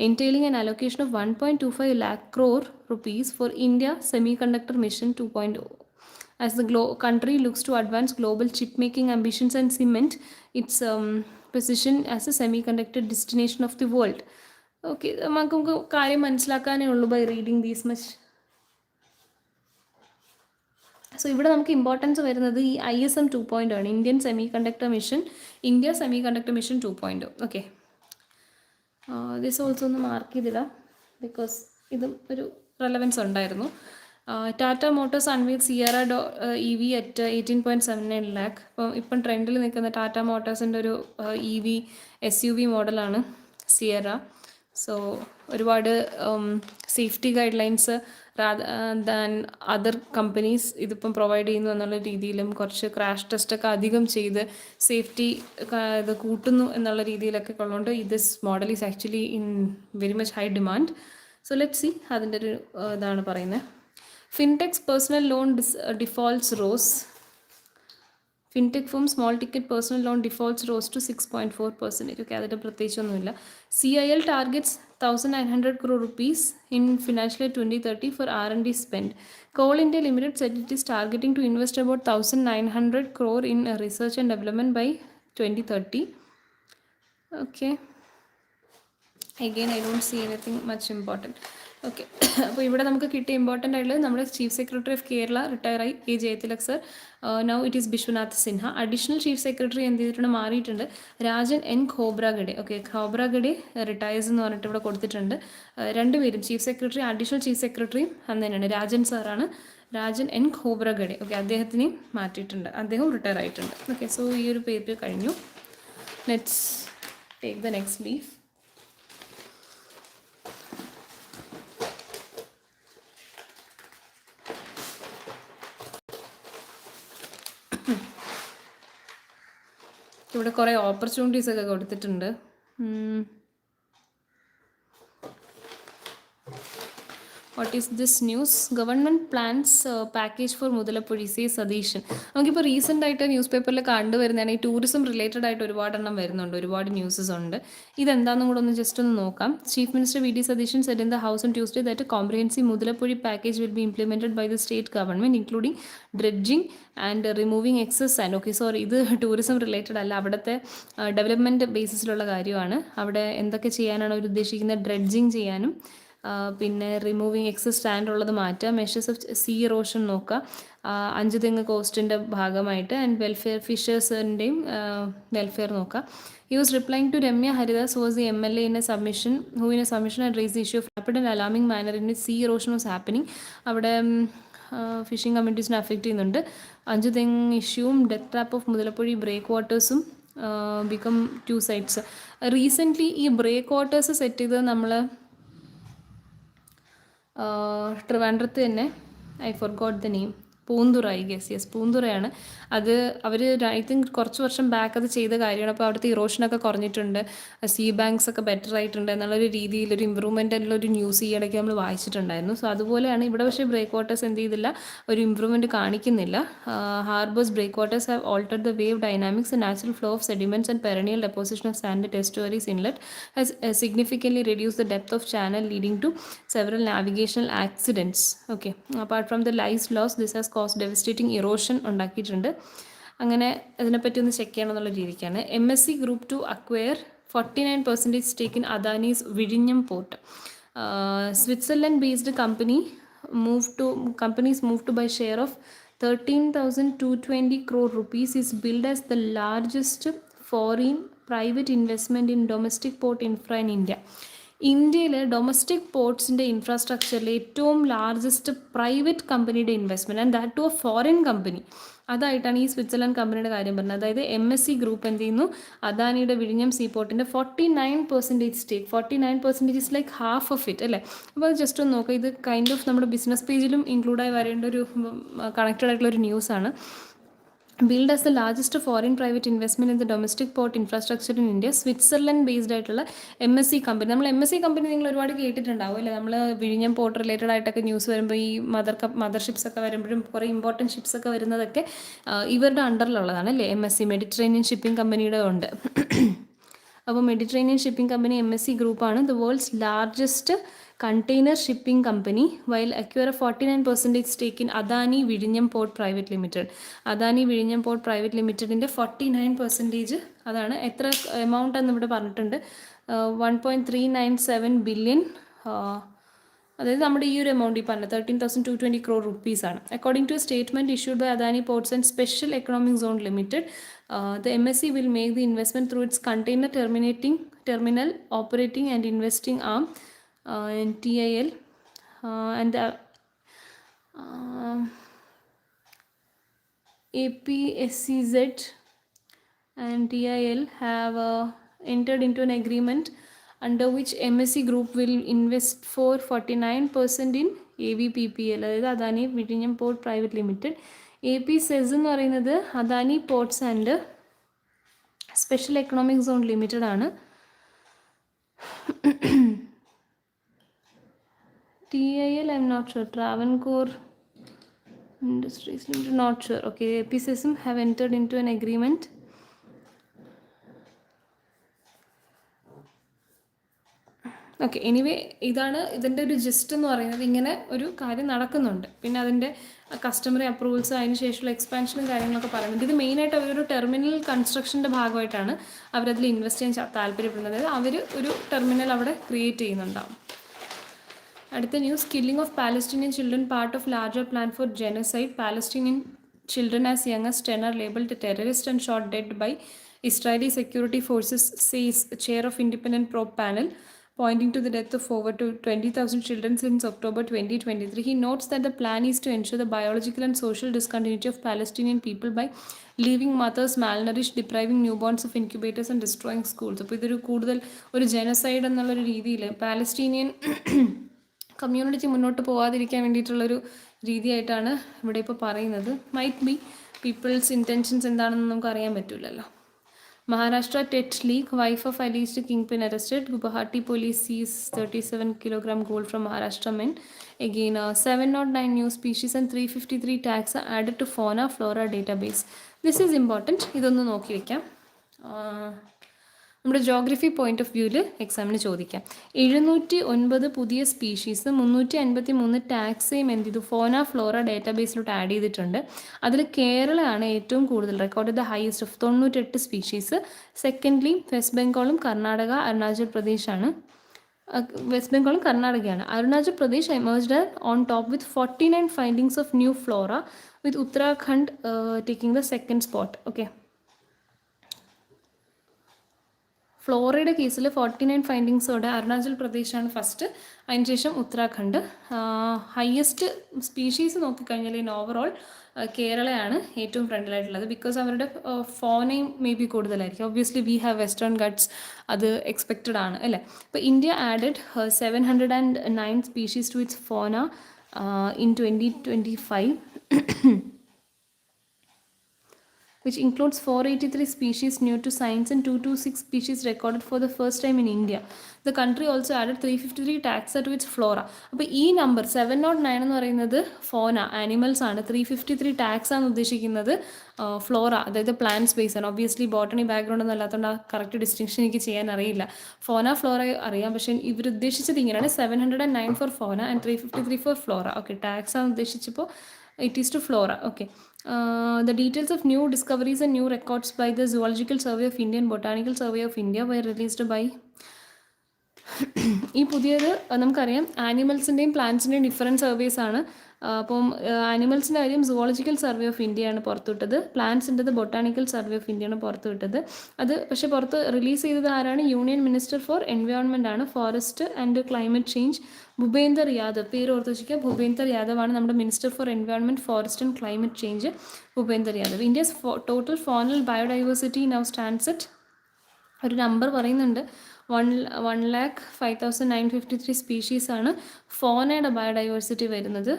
entailing an allocation of 1.25 lakh crore rupees for India semiconductor mission 2.0. As the country looks to advance global chip making ambitions and cement its position as a semiconductor destination of the world. Okay, നമുക്ക് കാര്യം മനസ്സിലാക്കാനേ ഉള്ളൂ by reading these much. So ഇവിടെ നമുക്ക് importance വരുന്നത് ഈ ISM 2.0 ആണ്, India semiconductor mission 2.0. Okay, this also ഒന്ന് മാർക്ക് ചെയ്തിടാം ബിക്കോസ് ഇതും ഒരു റെലവൻസ് ഉണ്ടായിരുന്നു. Tata Motors unveil Sierra EV at 18.79 lakh. ഇപ്പം ട്രെൻഡിൽ നിൽക്കുന്ന ടാറ്റ മോട്ടോഴ്സിൻ്റെ ഒരു EV SUV മോഡലാണ് സിയറ. സോ ഒരുപാട് safety guide lines than other companies ഇതിപ്പം പ്രൊവൈഡ് ചെയ്യുന്നു എന്നുള്ള രീതിയിലും കുറച്ച് ക്രാഷ് ടെസ്റ്റൊക്കെ അധികം ചെയ്ത് സേഫ്റ്റി ഇത് കൂട്ടുന്നു എന്നുള്ള രീതിയിലൊക്കെ ഉള്ളതുകൊണ്ട് this model is actually in very much high demand. So let see അതിൻ്റെ ഒരു ഇതാണ് പറയുന്നത്. Fintech's personal loan defaults rose. Fintech form small ticket personal loan defaults rose to 6.4%. Okay, അതിൻ്റെ പ്രത്യേകിച്ചൊന്നുമില്ല. CIL targets 1,900 crore rupees in financial year 2030 for R&D spend. Coal India Limited said it is targeting to invest about 1,900 crore in research and development by 2030. Okay. Again, I don't see anything much important. Okay, അപ്പോൾ ഇവിടെ നമുക്ക് കിട്ടിയ important ആയിട്ടുള്ളത് നമ്മുടെ chief secretary of Kerala റിട്ടയറായി A. Jayathilak sir. Now it is Biswanath Sinha. Additional chief secretary എന്ത് ചെയ്തിട്ടുണ്ട്, മാറിയിട്ടുണ്ട്, Rajan N. Khobragade. Okay, Khobragade retires എന്ന് പറഞ്ഞിട്ട് ഇവിടെ കൊടുത്തിട്ടുണ്ട്. രണ്ടുപേരും ചീഫ് സെക്രട്ടറി അഡീഷണൽ ചീഫ് സെക്രട്ടറിയും അന്ന് തന്നെയാണ് രാജൻ സാറാണ്, രാജൻ N. ഖോബ്രാഗഡെ. ഓക്കെ, അദ്ദേഹത്തിനെയും മാറ്റിയിട്ടുണ്ട്, അദ്ദേഹം റിട്ടയർ ആയിട്ടുണ്ട്. ഓക്കെ, സോ ഈ ഒരു പേപ്പർ കഴിഞ്ഞു. Let's take the next leaf. ഇവിടെ കുറേ ഓപ്പർച്യൂണിറ്റീസ് ഒക്കെ കൊടുത്തിട്ടുണ്ട്. What is this news? Government plans package for Muthalapozhi, C Satheesan. നമുക്കിപ്പോൾ റീസെൻ്റ് ആയിട്ട് ന്യൂസ് പേപ്പറിൽ കണ്ടുവരുന്നതാണ് ഈ ടൂറിസം റിലേറ്റഡ് ആയിട്ട് ഒരുപാടെണ്ണം വരുന്നുണ്ട്, ഒരുപാട് ന്യൂസസ് ഉണ്ട്. ഇതെന്താണെന്നും കൂടെ ഒന്ന് ജസ്റ്റ് ഒന്ന് നോക്കാം. Chief minister VD Satheesan said in the house on Tuesday that comprehensive Muthalapozhi package will be implemented by the state government including dredging and removing excess sand. Okay, sorry, ഇത് tourism related അല്ല, അവിടുത്തെ development ബേസിസിലുള്ള കാര്യമാണ്. അവിടെ എന്തൊക്കെ ചെയ്യാനാണ് അവർ ഉദ്ദേശിക്കുന്നത്? ഡ്രെഡ്ജിങ് ചെയ്യാനും പിന്നെ റിമൂവിങ് എക്സസ് സ്റ്റാൻഡ് ഉള്ളത് മാറ്റുക, മെഷേഴ്സ് ഓഫ് സീ ഇറോഷൻ നോക്കുക, അഞ്ചുതെങ്ങ് കോസ്റ്റിൻ്റെ ഭാഗമായിട്ട്, ആൻഡ് വെൽഫെയർ ഫിഷേഴ്സിൻ്റെയും വെൽഫെയർ നോക്കുക. He was replying to Ramya Haridas, who was the MLA in a submission had raised the issue of rapid and alarming manner in which sea erosion was happening. അവിടെ fishing കമ്മ്യൂണിറ്റീസിനെ affect ചെയ്യുന്നുണ്ട്. അഞ്ചുതെങ്ങ് ഇഷ്യൂവും death trap of Muthalapozhi break വാട്ടേഴ്സും become two sides. Recently ഈ breakwaters set ചെയ്തത് നമ്മൾ ട്രിവാൻഡ്രത്ത് തന്നെ, I forgot the name, Poonthura, I guess, yes, പൂന്തുറയാണ് അത്. അവർ ഐ തിങ്ക് കുറച്ച് വർഷം ബാക്ക് അത് ചെയ്ത കാര്യമാണ്. അപ്പോൾ അവിടുത്തെ ഇറോഷനൊക്കെ കുറഞ്ഞിട്ടുണ്ട്, സീ ബാങ്ക്സ് ഒക്കെ ബെറ്റർ ആയിട്ടുണ്ട് എന്നുള്ളൊരു രീതിയിൽ ഒരു ഇമ്പ്രൂവ്മെൻ്റ് ഒരു ന്യൂസ് ഈ ഇടയ്ക്ക് നമ്മൾ വായിച്ചിട്ടുണ്ടായിരുന്നു. സോ അതുപോലെയാണ് ഇവിടെ. പക്ഷേ ബ്രേക്ക് വാട്ടേഴ്സ് എന്ത് ചെയ്തില്ല, ഒരു ഇമ്പ്രൂവ്മെൻറ്റ് കാണിക്കുന്നില്ല. Harbours breakwaters have altered the wave dynamics, natural flow of sediments and perennial deposition of sand estuaries inlet has significantly reduced the depth of channel, leading to several navigational accidents. Okay, apart from the lives lost, this has caused devastating erosion ഉണ്ടാക്കിയിട്ടുണ്ട്. അങ്ങനെ അതിനെപ്പറ്റി ഒന്ന് check ചെയ്യണം എന്നുള്ള രീതിക്കാണ്. MSc Group to acquire 49% stake in Adani's Vizhinjam port. Switzerland based companies moved to buy share of 13,220 crore rupees is billed as the largest foreign private investment in domestic port infra in India. ഇന്ത്യയിലെ domestic പോർട്സിൻ്റെ ഇൻഫ്രാസ്ട്രക്ചറിൽ ഏറ്റവും largest private കമ്പനിയുടെ investment, and that to a foreign company. അതായിട്ടാണ് ഈ Switzerland കമ്പനിയുടെ കാര്യം പറഞ്ഞത്. അതായത് MSc ഗ്രൂപ്പ് എന്ത് ചെയ്യുന്നു, അദാനിയുടെ വിഴിഞ്ഞം സീപോർട്ടിൻ്റെ 49% സ്റ്റേക്ക്. 49% is like half of it അല്ലേ. അപ്പോൾ അത് ജസ്റ്റ് ഒന്ന് നോക്കുക. ഇത് കൈൻഡ് ഓഫ് നമ്മുടെ ബിസിനസ് പേജിലും ഇൻക്ലൂഡായി വരേണ്ട ഒരു കണക്റ്റഡ് ആയിട്ടുള്ള ഒരു ന്യൂസാണ്. Build as the largest foreign private investment in the domestic port infrastructure in India. Switzerland based ആയിട്ടുള്ള MSc കമ്പനി. നമ്മൾ MSc കമ്പനി നിങ്ങൾ ഒരുപാട് കേട്ടിട്ടുണ്ടാവും അല്ലേ. നമ്മൾ വിഴിഞ്ഞം പോർട്ട് റിലേറ്റഡ് ആയിട്ടൊക്കെ ന്യൂസ് വരുമ്പോൾ ഈ മദർഷിപ്സ് ഒക്കെ വരുമ്പോഴും കുറേ ഇമ്പോർട്ടൻറ്റ് ഷിപ്സ് ഒക്കെ വരുന്നതൊക്കെ ഇവരുടെ അണ്ടറിലുള്ളതാണ് അല്ലേ. MSc മെഡിറ്ററേനിയൻ ഷിപ്പിംഗ് കമ്പനിയുടെ ഉണ്ട്. അപ്പോൾ മെഡിറ്ററേനിയൻ ഷിപ്പിംഗ് കമ്പനി MSc ഗ്രൂപ്പാണ് the world's largest container shipping company, while acquire a 49% stake in Adani Vizhinjam Port Private Limited. Adani Vizhinjam Port Private Limitedൻ്റെ 49% അതാണ്. എത്ര എമൗണ്ട് എന്ന് ഇവിടെ പറഞ്ഞിട്ടുണ്ട്, 1.397 ബില്യൺ. അതായത് നമ്മുടെ ഈ ഒരു എമൗണ്ട് ഈ പറഞ്ഞ 13,220 crore rupees ആണ്. According to a statement issued by Adani Ports and Special Economic Zone Limited, the MSc will make the investment through its container terminal operating and investing arm, and TIL, and the APSCZ and TIL have entered into an agreement under which MSc Group will invest for 49% in AVPPL, അതായത് അദാനി വിഴിഞ്ഞം port private limited. APSCZ എന്ന് പറയുന്നത് Adani Ports and Special Economic Zone limited ആണ്. TIL, I'm not sure. Travancore Industries Limited, not sure. Okay, APSCZ have entered into an agreement. Okay, anyway ഇതാണ് ഇതിൻ്റെ ഒരു GIST എന്ന് പറയുന്നത്. ഇങ്ങനെ ഒരു കാര്യം നടക്കുന്നുണ്ട്. പിന്നെ അതിൻ്റെ കസ്റ്റമറി അപ്രൂവൽസ്, അതിന് ശേഷമുള്ള എക്സ്പാൻഷനും കാര്യങ്ങളൊക്കെ പറയുന്നുണ്ട്. ഇത് മെയിനായിട്ട് അവരൊരു ടെർമിനൽ കൺസ്ട്രക്ഷൻ്റെ ഭാഗമായിട്ടാണ് അവരതിൽ ഇൻവെസ്റ്റ് ചെയ്യാൻ താല്പര്യപ്പെടുന്നത്. അതായത് അവർ ഒരു ടെർമിനൽ അവിടെ ക്രിയേറ്റ് ചെയ്യുന്നുണ്ടാവും. അടുത്ത news, killing of Palestinian children part of larger plan for genocide. Palestinian children as young as 10 are labeled terrorist and shot dead by Israeli security forces, says chair of independent probe panel, pointing to the death of over 20,000 children since October 2023. He notes that the plan is to ensure the biological and social discontinuity of Palestinian people by leaving mothers malnourished, depriving newborns of incubators and destroying schools. അപ്പോൾ ഇതൊരു കൂടുതൽ ഒരു ജെനോസൈഡ് എന്നുള്ളൊരു രീതിയിൽ Palestinian community മുന്നോട്ട് പോകാതിരിക്കാൻ വേണ്ടിയിട്ടുള്ളൊരു രീതിയായിട്ടാണ് ഇവിടെ ഇപ്പോൾ പറയുന്നത്. മൈറ്റ് ബി പീപ്പിൾസ് ഇൻറ്റൻഷൻസ് എന്താണെന്ന് നമുക്ക് അറിയാൻ പറ്റില്ലല്ലോ. Maharashtra TET leak, wife of alleged kingpin arrested. Guwahati police seize 37 kilogram gold from Maharashtra men. Again, 709 new species and 353 tags are added to fauna flora database. This is important. ഇതൊന്ന് നോക്കി വയ്ക്കാം. നമ്മുടെ geography point of വ്യൂവിൽ എക്സാമിന് ചോദിക്കാം. 709 പുതിയ species, 353 ടാക്സയും എന്ത് ചെയ്തു, ഫോന ഫ്ലോറ ഡേറ്റാബേസിലോട്ട് ആഡ് ചെയ്തിട്ടുണ്ട്. അതിൽ കേരളമാണ് ഏറ്റവും കൂടുതൽ, record the highest of 98 species. Secondly west ബംഗാളും കർണാടക, അരുണാചൽ പ്രദേശാണ്. വെസ്റ്റ് ബംഗാളും കർണാടകയാണ്. Arunachal Pradesh emerged on top with 49 findings of new flora, with Uttarakhand taking the second spot. Okay, ഫ്ലോറയുടെ കേസിൽ 49 ഫൈൻഡിങ്സോടെ അരുണാചൽ പ്രദേശാണ് ഫസ്റ്റ്, അതിനുശേഷം ഉത്തരാഖണ്ഡ്. ഹയസ്റ്റ് സ്പീഷീസ് നോക്കിക്കഴിഞ്ഞാൽ ഇൻ ഓവറോൾ കേരളയാണ് ഏറ്റവും ഫ്രണ്ടിലായിട്ടുള്ളത്. ബിക്കോസ് അവരുടെ ഫോണയും മേ ബി കൂടുതലായിരിക്കും. Obviously we have western Ghats, അത് എക്സ്പെക്റ്റഡ് ആണ് അല്ലേ. അപ്പോൾ India added 709 species to its fauna in 2025, which includes 483 species new to science and 226 species recorded for the first time in India. The country also added 353 taxa to its flora. അപ്പോൾ ഈ number 709 എന്ന് പറയുന്നത് ഫോന animals ആണ്, 353 tax ആണ് ഉദ്ദേശിക്കുന്നത് Flora, അതായത് plant space ആണ്. Obviously botany background ഒന്നും അല്ലാത്തതുകൊണ്ട് ആ കറക്റ്റ് ഡിസ്റ്റിങ്ഷൻ എനിക്ക് ചെയ്യാൻ അറിയില്ല. ഫോന ഫ്ലോറ അറിയാം, പക്ഷേ ഇവർ ഉദ്ദേശിച്ചത് ഇങ്ങനെയാണ് 709 for fauna and 353 for flora. Okay, tax ആണ് ഉദ്ദേശിച്ചപ്പോൾ it is to flora. Okay. The details of new discoveries and new records by the Zoological Survey of India and Botanical Survey of India were released by ഈ പുതിയത് നമുക്കറിയാം ആനിമൽസിൻ്റെയും പ്ലാന്റ്സിൻ്റെയും different surveys ആണ്. അപ്പം ആനിമൽസിൻ്റെ കാര്യം zoological survey of ഇന്ത്യയാണ് പുറത്തുവിട്ടത്, പ്ലാന്റ്സിൻ്റെത് botanical survey of ഇന്ത്യയാണ് പുറത്തുവിട്ടത്. അത് പക്ഷേ പുറത്ത് റിലീസ് ചെയ്തത് ആരാണ്? യൂണിയൻ മിനിസ്റ്റർ ഫോർ എൻവയോൺമെൻറ്റ് ആണ്, forest and climate change, Bhupender Yadav. പേര് ഓർത്ത് വെച്ചിരിക്കുക, ഭൂപേന്ദർ യാദവ് ആണ് നമ്മുടെ minister for environment, forest and climate change, Bhupender Yadav. India's total faunal biodiversity now stands at, ഒരു നമ്പർ പറയുന്നുണ്ട്, 1,05,953 സ്പീഷീസ് ആണ് ഫോണയുടെ ബയോഡൈവേഴ്സിറ്റി വരുന്നത്.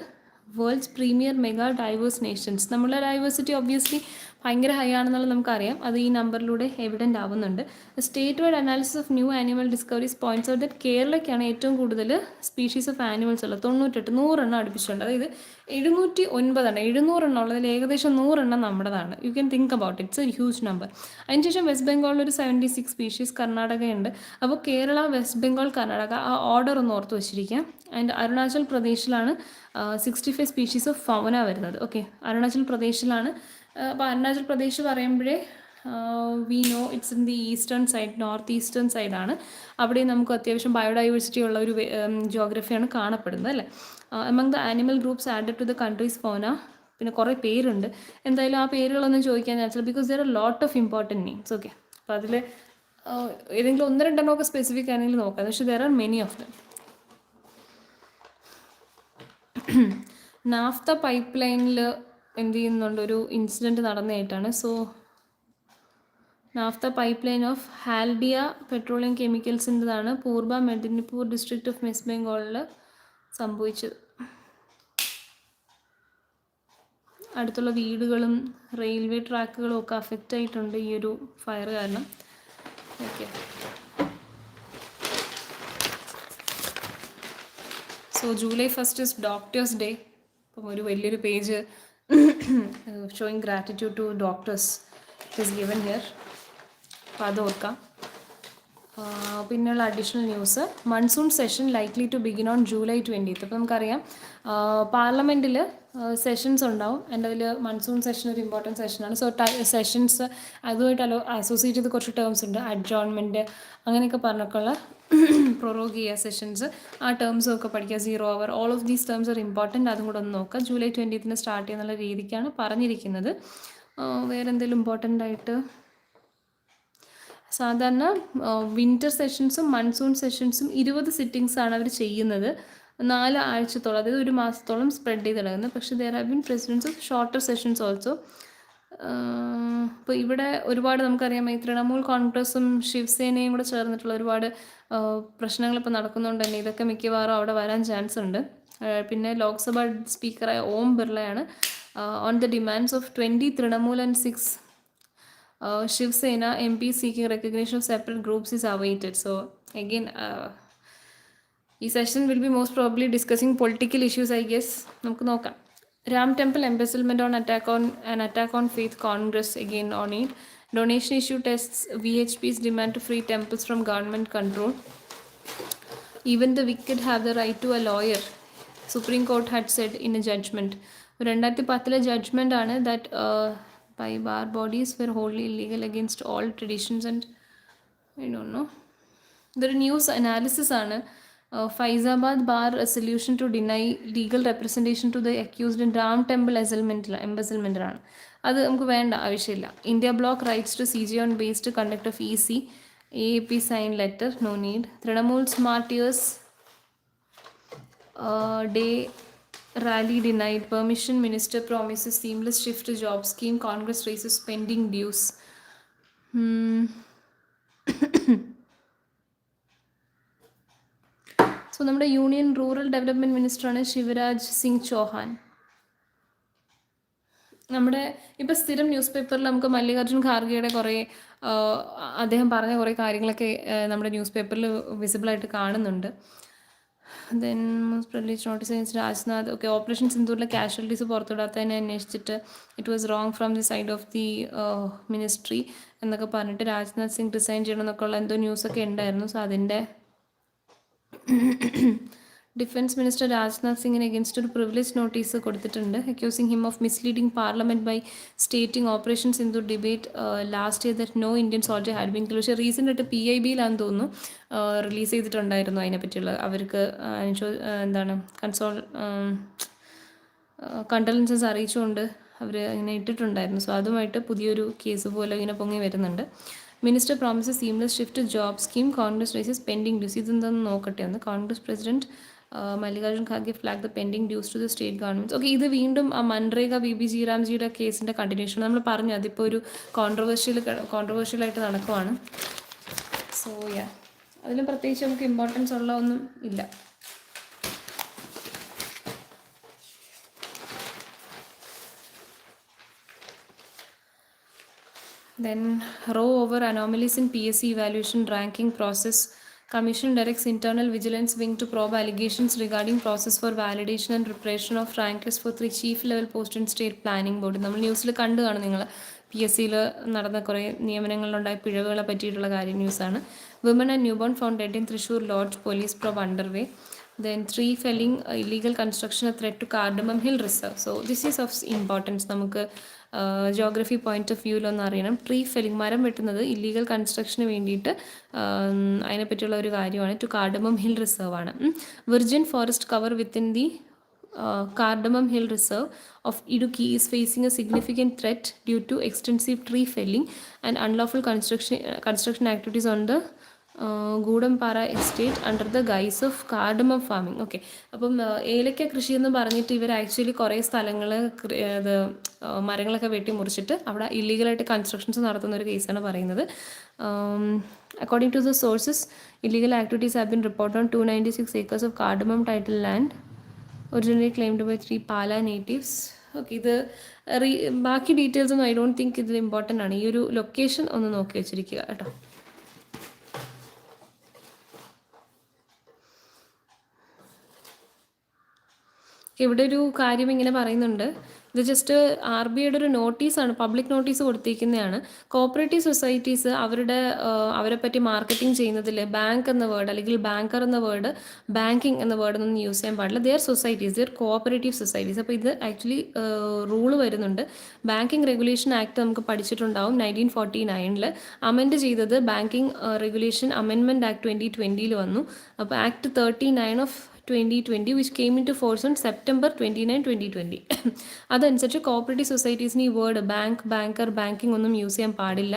World's premier mega diverse nations. നമ്മളെ ഡൈവേഴ്സിറ്റി ഒബ്വിയസ്ലി ഭയങ്കര ഹൈ ആണെന്നുള്ളത് നമുക്കറിയാം, അത് ഈ നമ്പറിലൂടെ എവിഡൻ്റ് ആവുന്നുണ്ട്. Statewide analysis of new animal discoveries points out that കേരളയ്ക്കാണ് ഏറ്റവും കൂടുതൽ സ്പീഷീസ് ഓഫ് ആനിമൽസ് ഉള്ളത്, 98, 100 അടുപ്പിച്ചിട്ടുണ്ട്. അതായത് 709 700 ഉള്ളതിൽ ഏകദേശം 100 നമ്മുടേതാണ്. You can think about it's a huge number. അതിനുശേഷം വെസ്റ്റ് ബംഗാളിൽ ഒരു 76 സ്പീഷീസ്, കർണാടകയുണ്ട്. അപ്പോൾ കേരള, വെസ്റ്റ് ബംഗാൾ, കർണാടക, ആ ഓർഡർ ഒന്ന് ഓർത്ത് വെച്ചിരിക്കാം. ആൻഡ് അരുണാചൽ പ്രദേശിലാണ് 65 സ്പീഷീസ് ഓഫ് ഫൗന വരുന്നത്. ഓക്കെ, അരുണാചൽ പ്രദേശിലാണ്. അപ്പോൾ അരുണാചൽ പ്രദേശ് പറയുമ്പോഴേ we know it's in the eastern side, north eastern സൈഡാണ്. അവിടെ നമുക്ക് അത്യാവശ്യം ബയോഡൈവേഴ്സിറ്റി ഉള്ള ഒരു ജിയോഗ്രഫിയാണ് കാണപ്പെടുന്നത് അല്ലേ. Among the animal groups added to the country's fauna, പിന്നെ കുറേ പേരുണ്ട്. എന്തായാലും ആ പേരുകളൊന്നും ചോദിക്കാൻ ചാൻസില്ല, because there are lot of important names. Okay, അപ്പോൾ അതിൽ ഏതെങ്കിലും 1-2 സ്പെസിഫിക് ആണെങ്കിൽ നോക്കാം, പക്ഷേ there are many of them. Naphtha pipe ലൈനിൽ എന്ത് ചെയ്യുന്നുണ്ട്, ഒരു ഇൻസിഡൻറ്റ് നടന്നതായിട്ടാണ്. So naphtha pipeline of Haldia petroleum കെമിക്കൽസിൻ്റെതാണ് Purba Medinipur district of west ബംഗാളിൽ സംഭവിച്ചത്. അടുത്തുള്ള വീടുകളും റെയിൽവേ ട്രാക്കുകളും ഒക്കെ അഫക്റ്റ് ആയിട്ടുണ്ട് ഈ ഒരു ഫയർ കാരണം. Okay, so July 1st is doctors day. അപ്പം ഒരു വലിയൊരു page showing gratitude to doctors is given here, അപ്പോൾ അത് ഓർക്കാം. പിന്നെയുള്ള additional news, monsoon session likely to begin on July 20th. അപ്പോൾ നമുക്കറിയാം പാർലമെൻറ്റിൽ സെഷൻസ് ഉണ്ടാവും, എൻ്റെ അതിൽ മൺസൂൺ സെഷൻ ഒരു ഇമ്പോർട്ടൻറ്റ് സെഷനാണ്. സോ സെഷൻസ് അതുമായിട്ട് അസോസിയേറ്റ് ചെയ്ത് കുറച്ച് ടേംസ് ഉണ്ട്, അഡ്ജോൺമെൻറ്റ് അങ്ങനെയൊക്കെ പറഞ്ഞൊക്കെയുള്ള പ്രൊറോഗ് ചെയ്യുക സെഷൻസ്, ആ ടേംസും ഒക്കെ പഠിക്കുക, 0 hour, all of these terms are important. അതും കൂടെ ഒന്ന് നോക്കുക. July 20th സ്റ്റാർട്ട് ചെയ്യുന്നുള്ള രീതിക്കാണ് പറഞ്ഞിരിക്കുന്നത്. വേറെ എന്തെങ്കിലും ഇമ്പോർട്ടൻ്റ് ആയിട്ട്, സാധാരണ വിൻ്റർ സെഷൻസും മൺസൂൺ സെഷൻസും 20 സിറ്റിങ്സാണ് അവർ ചെയ്യുന്നത്, 4 ആഴ്ചത്തോളം, അതായത് 1 മാസത്തോളം സ്പ്രെഡ് ചെയ്ത് കിടക്കുന്നത്. പക്ഷേ there have been precedents of shorter sessions also. ഇപ്പോൾ ഇവിടെ ഒരുപാട് നമുക്കറിയാം ഈ തൃണമൂൽ കോൺഗ്രസും ശിവസേനയും കൂടെ ചേർന്നിട്ടുള്ള ഒരുപാട് പ്രശ്നങ്ങളിപ്പോൾ നടക്കുന്നുണ്ട് തന്നെ, ഇതൊക്കെ മിക്കവാറും അവിടെ വരാൻ ചാൻസ് ഉണ്ട്. പിന്നെ ലോക്സഭ സ്പീക്കറായ ഓം ബിർളയാണ് on the demands of 20 Trinamool and 6 Shivsena MPs seeking recognition of separate groups is awaited. So again, ഈ session will be most probably discussing political issues, I guess. നമുക്ക് നോക്കാം. Ram Temple embezzlement on attack on faith, Congress again on it. Donation issue tests VHP's demand to free temples from government control. Even the wicked have the right to a lawyer, Supreme Court had said in a judgment. 2010 judgement ആണ് that by bar bodies were wholly illegal against all traditions and I don't know. ഇതൊരു news analysis ആണ്. Faizabad bar resolution to deny legal representation to the accused in Ram temple എംബസിൽമെൻറ്റിലാണ്. അത് നമുക്ക് വേണ്ട, ആവശ്യമില്ല. India bloc writes to CG on based conduct of EC. AAP signed letter, no need. Trinamool Smart Years Day rally denied. Permission Minister promises seamless shift to job scheme. Congress raises pending dues. So നമ്മുടെ union rural development മിനിസ്റ്ററാണ് ശിവരാജ് സിംഗ് ചൗഹാൻ. നമ്മുടെ ഇപ്പോൾ സ്ഥിരം news പേപ്പറിൽ നമുക്ക് മല്ലികാർജുൻ ഖാർഗെയുടെ കുറേ അദ്ദേഹം പറഞ്ഞ കുറേ കാര്യങ്ങളൊക്കെ നമ്മുടെ ന്യൂസ് പേപ്പറിൽ വിസിബിളായിട്ട് കാണുന്നുണ്ട്. Then privilege notice against Rajnath. Okay, operation സിന്ദൂറിലെ കാഷ്വാലിറ്റീസ് പുറത്തുവിടാത്തതിനെ അന്വേഷിച്ചിട്ട് it was wrong from the side of the ministry എന്നൊക്കെ പറഞ്ഞിട്ട് രാജ്നാഥ് സിംഗ് റിസൈൻ ചെയ്യണം എന്നൊക്കെ ഉള്ള എന്തോ ന്യൂസൊക്കെ ഉണ്ടായിരുന്നു. സോ അതിൻ്റെ ഡിഫൻസ് മിനിസ്റ്റർ രാജ്നാഥ് സിംഗിന് അഗേൻസ്റ്റ് ഒരു പ്രിവിലേജ് നോട്ടീസ് കൊടുത്തിട്ടുണ്ട്, accusing him of misleading parliament by stating operation Sindhu debate last year that no Indian soldier had been killed. പക്ഷേ റീസെൻ്റായിട്ട് PIBയിലാണെന്ന് തോന്നുന്നു റിലീസ് ചെയ്തിട്ടുണ്ടായിരുന്നു അതിനെപ്പറ്റിയുള്ള അവർക്ക് എന്താണ് കണ്ടലൻസസ് അറിയിച്ചുകൊണ്ട് അവർ ഇങ്ങനെ ഇട്ടിട്ടുണ്ടായിരുന്നു. സോ അതുമായിട്ട് പുതിയൊരു കേസ് പോലെ ഇങ്ങനെ പൊങ്ങി വരുന്നുണ്ട്. Minister promises seamless shift job scheme. Congress raises pending dues. ഇതെന്താണെന്ന് നോക്കട്ടെ ഒന്ന്. Congress president Mallikarjun Kharge flag the pending dues to the state governments. Okay, ഇത് വീണ്ടും ആ മൻറേഗ VB ജിറാംജിയുടെ കേസിൻ്റെ കണ്ടിന്യൂഷൻ. നമ്മൾ പറഞ്ഞു അതിപ്പോൾ ഒരു കോൺട്രവേഴ്ഷ്യലായിട്ട് നടക്കുവാണ്. സോ യാ, അതിലും പ്രത്യേകിച്ച് നമുക്ക് ഇമ്പോർട്ടൻസ് ഉള്ള ഒന്നും ഇല്ല. Then row over anomalies in PSC evaluation ranking process. Commission directs internal vigilance wing to probe allegations regarding process for validation and preparation of rank list for 3 chief level post in state planning board. നമ്മൾ ന്യൂസിൽ കണ്ടു കാണും നിങ്ങൾ, PSCയിൽ നടന്ന കുറേ നിയമനങ്ങളിലുണ്ടായ പിഴവുകളെ പറ്റിയിട്ടുള്ള കാര്യം ന്യൂസാണ്. Women and newborn found dead in Thrissur lodge, police probe underway. Then tree felling, illegal construction, a threat to Cardamom Hill Reserve. So this is of importance. നമുക്ക് ജോഗ്രഫി പോയിന്റ് ഓഫ് വ്യൂവിലൊന്നും അറിയണം. ട്രീ ഫെല്ലിംഗ്, മരം വെട്ടുന്നത് illegal കൺസ്ട്രക്ഷന് വേണ്ടിയിട്ട് അതിനെപ്പറ്റിയുള്ള ഒരു കാര്യമാണ്. To cardamom hill reserve ആണ്. Virgin forest cover within the Cardamom Hill Reserve of Idukki is facing a significant threat due to extensive tree felling and unlawful construction activities on the Goodampara estate under the guise of cardamom farming. Okay, അപ്പം ഏലക്ക കൃഷി എന്ന് പറഞ്ഞിട്ട് ഇവർ actually കുറേ സ്ഥലങ്ങൾ ഇത് മരങ്ങളൊക്കെ വെട്ടി മുറിച്ചിട്ട് അവിടെ ഇല്ലീഗലായിട്ട് കൺസ്ട്രക്ഷൻസ് നടത്തുന്ന ഒരു കേസാണ് പറയുന്നത്. According to the sources, illegal activities have been report on 296 acres of cardamom title land originally claimed by 3 Pala natives. Okay, ഇത് ബാക്കി ഡീറ്റെയിൽസ് ഒന്നും ഐ ഡോണ്ട് തിങ്ക് ഇതിൽ ഇമ്പോർട്ടൻ്റ് ആണ്. ഈ ഒരു ലൊക്കേഷൻ ഒന്ന് നോക്കി വെച്ചിരിക്കുക കേട്ടോ. ഇവിടെ ഒരു കാര്യം ഇങ്ങനെ പറയുന്നുണ്ട്, ഇത് ജസ്റ്റ് RBIയുടെ ഒരു നോട്ടീസാണ്, പബ്ലിക് നോട്ടീസ് കൊടുത്തിരിക്കുന്നതാണ്. കോപ്പറേറ്റീവ് സൊസൈറ്റീസ് അവരെ പറ്റി മാർക്കറ്റിംഗ് ചെയ്യുന്നതിൽ ബാങ്ക് എന്ന വേർഡ് അല്ലെങ്കിൽ ബാങ്കർ എന്ന വേർഡ്, ബാങ്കിങ് എന്ന വേർഡൊന്നും യൂസ് ചെയ്യാൻ പാടില്ല. They're societies, they're cooperative societies. അപ്പോൾ ഇത് ആക്ച്വലി റൂള് വരുന്നുണ്ട്. ബാങ്കിങ് റെഗുലേഷൻ ആക്ട് നമുക്ക് പഠിച്ചിട്ടുണ്ടാവും 1949. അമെൻഡ് ചെയ്തത് ബാങ്കിങ് റെഗുലേഷൻ അമെൻമെൻറ്റ് ആക്ട് 2020 വന്നു. അപ്പോൾ act 39 of 2020 which came into force on September 29, 2020. അതനുസരിച്ച് കോപ്പറേറ്റീവ് സൊസൈറ്റീസിന് ഈ വേർഡ് ബാങ്ക്, ബാങ്കർ, ബാങ്കിങ് ഒന്നും യൂസ് ചെയ്യാൻ പാടില്ല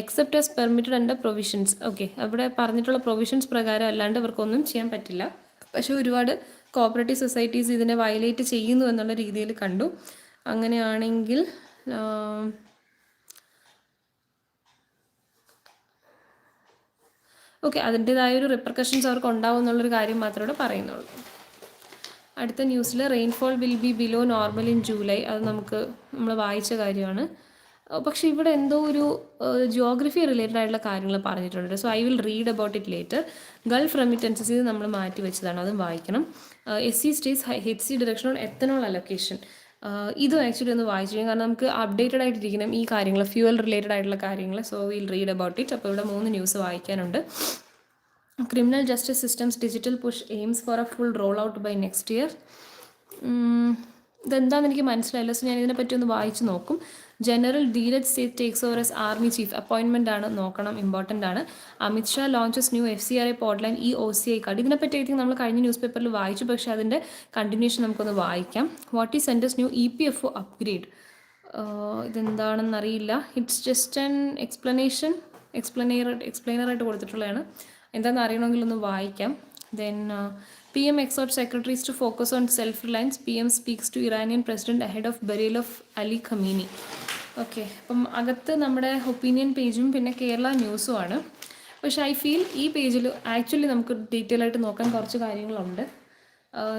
except as permitted under provisions. Okay, അവിടെ പറഞ്ഞിട്ടുള്ള പ്രൊവിഷൻസ് പ്രകാരം അല്ലാണ്ട് ഇവർക്കൊന്നും ചെയ്യാൻ പറ്റില്ല. പക്ഷേ ഒരുപാട് കോപ്പറേറ്റീവ് സൊസൈറ്റീസ് ഇതിനെ വയലേറ്റ് ചെയ്യുന്നു എന്നുള്ള രീതിയിൽ കണ്ടു. അങ്ങനെയാണെങ്കിൽ ഓക്കെ, അതിൻ്റേതായ ഒരു റിപ്പർക്കഷൻസ് അവർക്ക് ഉണ്ടാവും എന്നുള്ളൊരു കാര്യം മാത്രമേ ഇവിടെ പറയുന്നുള്ളൂ. അടുത്ത ന്യൂസിൽ rainfall will be below normal in July. അത് നമ്മൾ വായിച്ച കാര്യമാണ്. പക്ഷേ ഇവിടെ എന്തോ ഒരു ജിയോഗ്രഫി റിലേറ്റഡ് ആയിട്ടുള്ള കാര്യങ്ങൾ പറഞ്ഞിട്ടുണ്ട്. So I will read about it later. Gulf remittances ഇത് നമ്മൾ മാറ്റി വെച്ചതാണ്, അതും വായിക്കണം. SC States HC direction on ethanol allocation. ഇതും ആക്ച്വലി ഒന്ന് വായിച്ചു, കാരണം നമുക്ക് അപ്ഡേറ്റഡ് ആയിട്ടിരിക്കണം ഈ കാര്യങ്ങൾ, ഫ്യൂവൽ റിലേറ്റഡ് ആയിട്ടുള്ള കാര്യങ്ങൾ. So will read about it. അപ്പോൾ ഇവിടെ 3 ന്യൂസ് വായിക്കാനുണ്ട്. Criminal justice systems digital push aims for a full roll out by next year. ഇതെന്താണെന്ന് എനിക്ക് മനസ്സിലായില്ല, സോ ഞാൻ ഇതിനെപ്പറ്റി ഒന്ന് വായിച്ച് നോക്കും. General Dheeraj Seth takes over as army chief. അപ്പോയിൻമെൻ്റ് ആണ്, നോക്കണം, ഇമ്പോർട്ടൻ്റ് ആണ്. Amit Shah launches new FCRA portal OCI card. ഇതിനെപ്പറ്റി ഐ തിങ്ക് നമ്മൾ കഴിഞ്ഞ ന്യൂസ് പേപ്പറിൽ വായിച്ചു, പക്ഷേ അതിൻ്റെ കണ്ടിന്യൂഷൻ നമുക്കൊന്ന് വായിക്കാം. What is centre's new EPFO upgrade. ഇതെന്താണെന്നറിയില്ല. It's just an explanation. എക്സ്പ്ലെയിനറായിട്ട് കൊടുത്തിട്ടുള്ളതാണ്. എന്താണെന്ന് അറിയണമെങ്കിൽ ഒന്ന് വായിക്കാം. Then PM exhorts secretaries to focus on self-reliance. PM speaks to Iranian president ahead of burial of Ali Khamenei. Okay, അപ്പം അകത്ത് നമ്മുടെ ഒപ്പീനിയൻ പേജും പിന്നെ കേരള ന്യൂസും ആണ്. പക്ഷേ ഐ ഫീൽ ഈ പേജിൽ ആക്ച്വലി നമുക്ക് ഡീറ്റെയിൽ ആയിട്ട് നോക്കാൻ കുറച്ച് കാര്യങ്ങളുണ്ട്.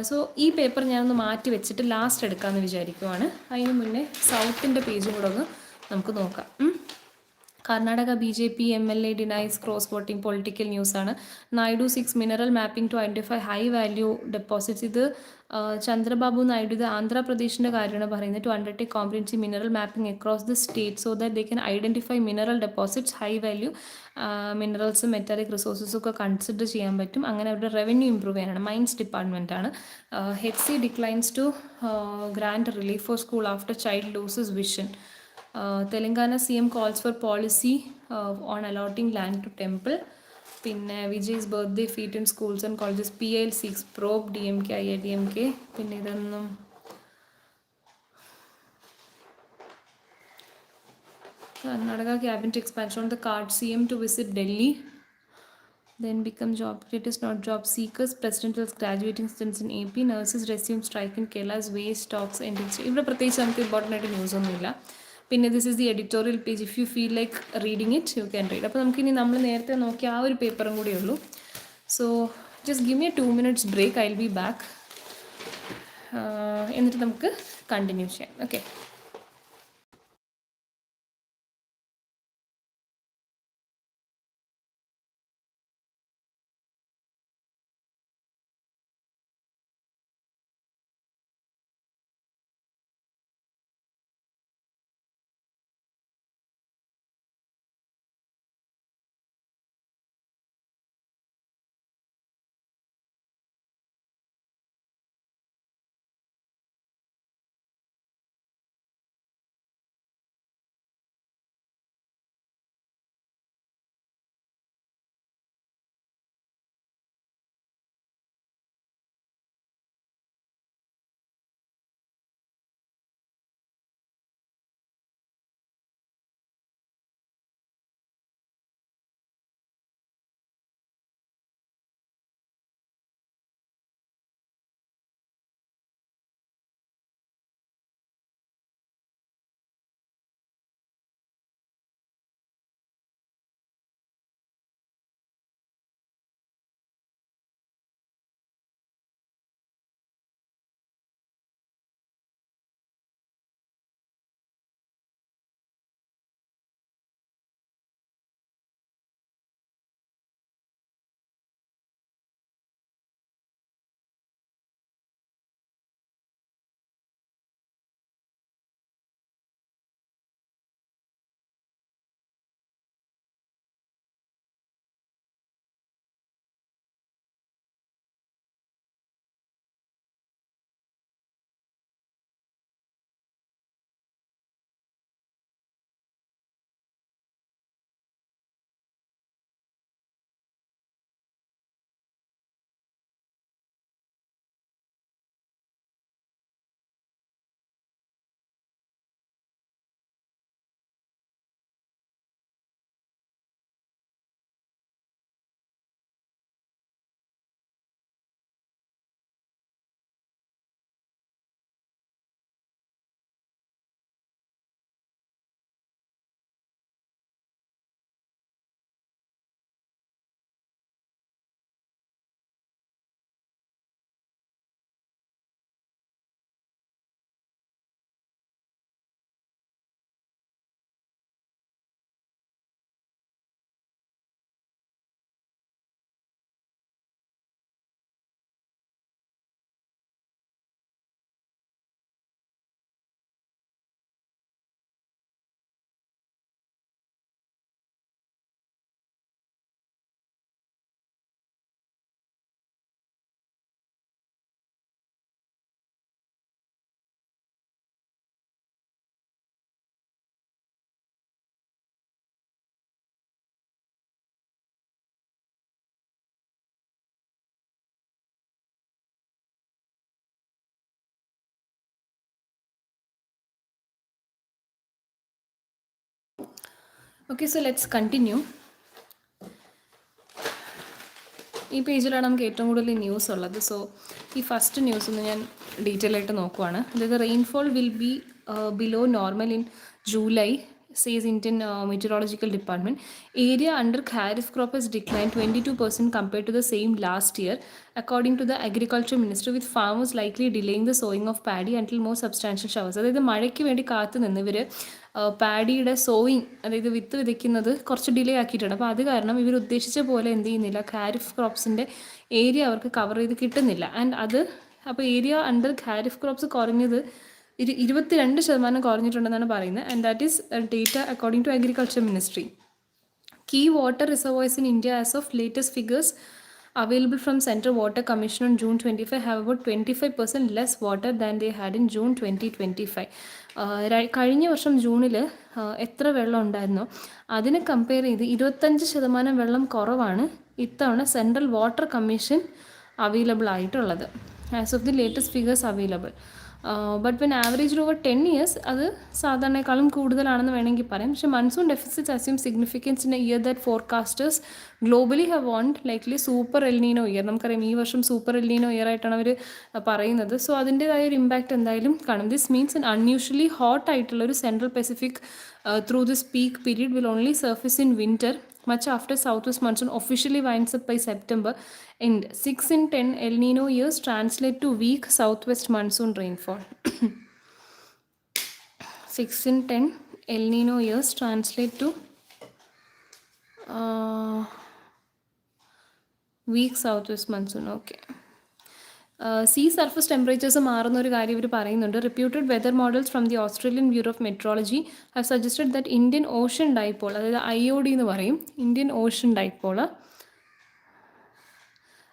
സോ ഈ പേപ്പർ ഞാനൊന്ന് മാറ്റി വെച്ചിട്ട് ലാസ്റ്റ് എടുക്കാമെന്ന് വിചാരിക്കുവാണ്. അതിന് മുന്നേ സൗത്തിൻ്റെ പേജും കൂടെ ഒന്ന് നമുക്ക് നോക്കാം. Karnataka BJP MLA denies cross voting political ന്യൂസാണ്. Naidu 6 mineral mapping to identify high value deposits. ഇത് ചന്ദ്രബാബു നായിഡു ഇത് ആന്ധ്രാപ്രദേശിൻ്റെ കാര്യമാണ് പറയുന്നത്. To undertake comprehensive mineral mapping across the state so that they can identify mineral deposits, high value മിനറൽസും മെറ്റാലിക് റിസോഴ്സസും ഒക്കെ consider ചെയ്യാൻ പറ്റും. അങ്ങനെ അവരുടെ റവന്യൂ ഇമ്പ്രൂവ് ചെയ്യാനാണ്. മൈൻസ് ഡിപ്പാർട്ട്മെൻറ്റാണ്. HC declines to grant relief for school after child loses vision. Telangana CM calls for policy on allotting land to temple. പിന്നെ Vijay's birthday fete in schools and colleges. PL seeks probe DMK IADMK. പിന്നെ ഇതൊന്നും Karnataka cabinet expansion on the card. CM to visit Delhi. Then become job creators not job seekers. President tells graduating students in AP. Nurses resume strike in Kerala's waste stocks ending. ഇവിടെ പ്രത്യേകിച്ച് നമുക്ക് important ആയിട്ട് news ഒന്നുമില്ല. പിന്നെ this is the editorial page. If you feel like reading it you can read. അപ്പോൾ നമുക്കിനി നമ്മൾ നേരത്തെ നോക്കിയ ആ ഒരു പേപ്പറും കൂടിയേ ഉള്ളൂ. So just give me a 2 minutes break. I will be back. എന്നിട്ട് നമുക്ക് കണ്ടിന്യൂ ചെയ്യാം. Okay. Okay, so let's continue. ഈ പേജിലാണ് നമുക്ക് ഏറ്റവും കൂടുതൽ ന്യൂസ് ഉള്ളത്. സോ ഈ ഫസ്റ്റ് ന്യൂസ് ഒന്ന് ഞാൻ ഡീറ്റെയിൽ ആയിട്ട് നോക്കുവാണ്. അതായത് rainfall will be below normal in July says Indian Meteorological Department. Area under kharif crop has declined 22% compared to the same last year, according to the Agriculture Ministry, with farmers likely delaying the sowing of paddy until more substantial showers. അതായത് മഴയ്ക്ക് വേണ്ടി കാത്തു നിന്ന് ഇവർ പാഡിയുടെ sowing, അതായത് വിത്ത് വിതയ്ക്കുന്നത് കുറച്ച് delay ആക്കിയിട്ടുണ്ട്. അപ്പോൾ അത് കാരണം ഇവർ ഉദ്ദേശിച്ച പോലെ എന്ത് ചെയ്യുന്നില്ല, ഖാരിഫ് ക്രോപ്സിൻ്റെ ഏരിയ അവർക്ക് കവർ ചെയ്ത് കിട്ടുന്നില്ല. ആൻഡ് അത് അപ്പോൾ ഏരിയ അണ്ടർ ഖാരിഫ് ക്രോപ്സ് കുറഞ്ഞത് 22% കുറഞ്ഞിട്ടുണ്ടെന്നാണ് പറയുന്നത്. And that is data according to agriculture ministry. Key water reservoirs in India as of latest figures available from Central Water Commission on June 25 have about 25% less water than they had in June 2025. കഴിഞ്ഞ വർഷം ജൂണിൽ എത്ര വെള്ളം ഉണ്ടായിരുന്നോ അതിനെ compare ചെയ്ത് 25% വെള്ളം കുറവാണ് ഇത്തവണ സെൻട്രൽ വാട്ടർ കമ്മീഷൻ അവൈലബിൾ ആയിട്ടുള്ളത്. As of the latest figures available. But when average over 10 years അത് സാധാരണക്കാളും കൂടുതലാണെന്ന് വേണമെങ്കിൽ പറയാം. പക്ഷേ monsoon deficits assume significance in a year that forecasters globally have warned likely super El Nino year. നമുക്കറിയാം ഈ വർഷം സൂപ്പർ എൽനീനോ ഇയർ ആയിട്ടാണ് അവർ പറയുന്നത്. സോ അതിൻ്റേതായ ഒരു ഇമ്പാക്റ്റ് എന്തായാലും കാണും. This means an unusually hot ആയിട്ടുള്ള ഒരു central Pacific through this peak period will only surface in winter, much after southwest monsoon officially winds up by September end. 6 in 10 El Nino years translate to weak southwest monsoon rainfall. 6 in 10 El Nino years translate to weak southwest monsoon. Okay. Sea surface temperatures മാറുന്ന ഒരു കാര്യം ഇവർ പറയുന്നുണ്ട്. Reputed weather models from the Australian bureau of meteorology have suggested that Indian ocean dipole, അതായത് IOD എന്ന് പറയും, Indian ocean dipole,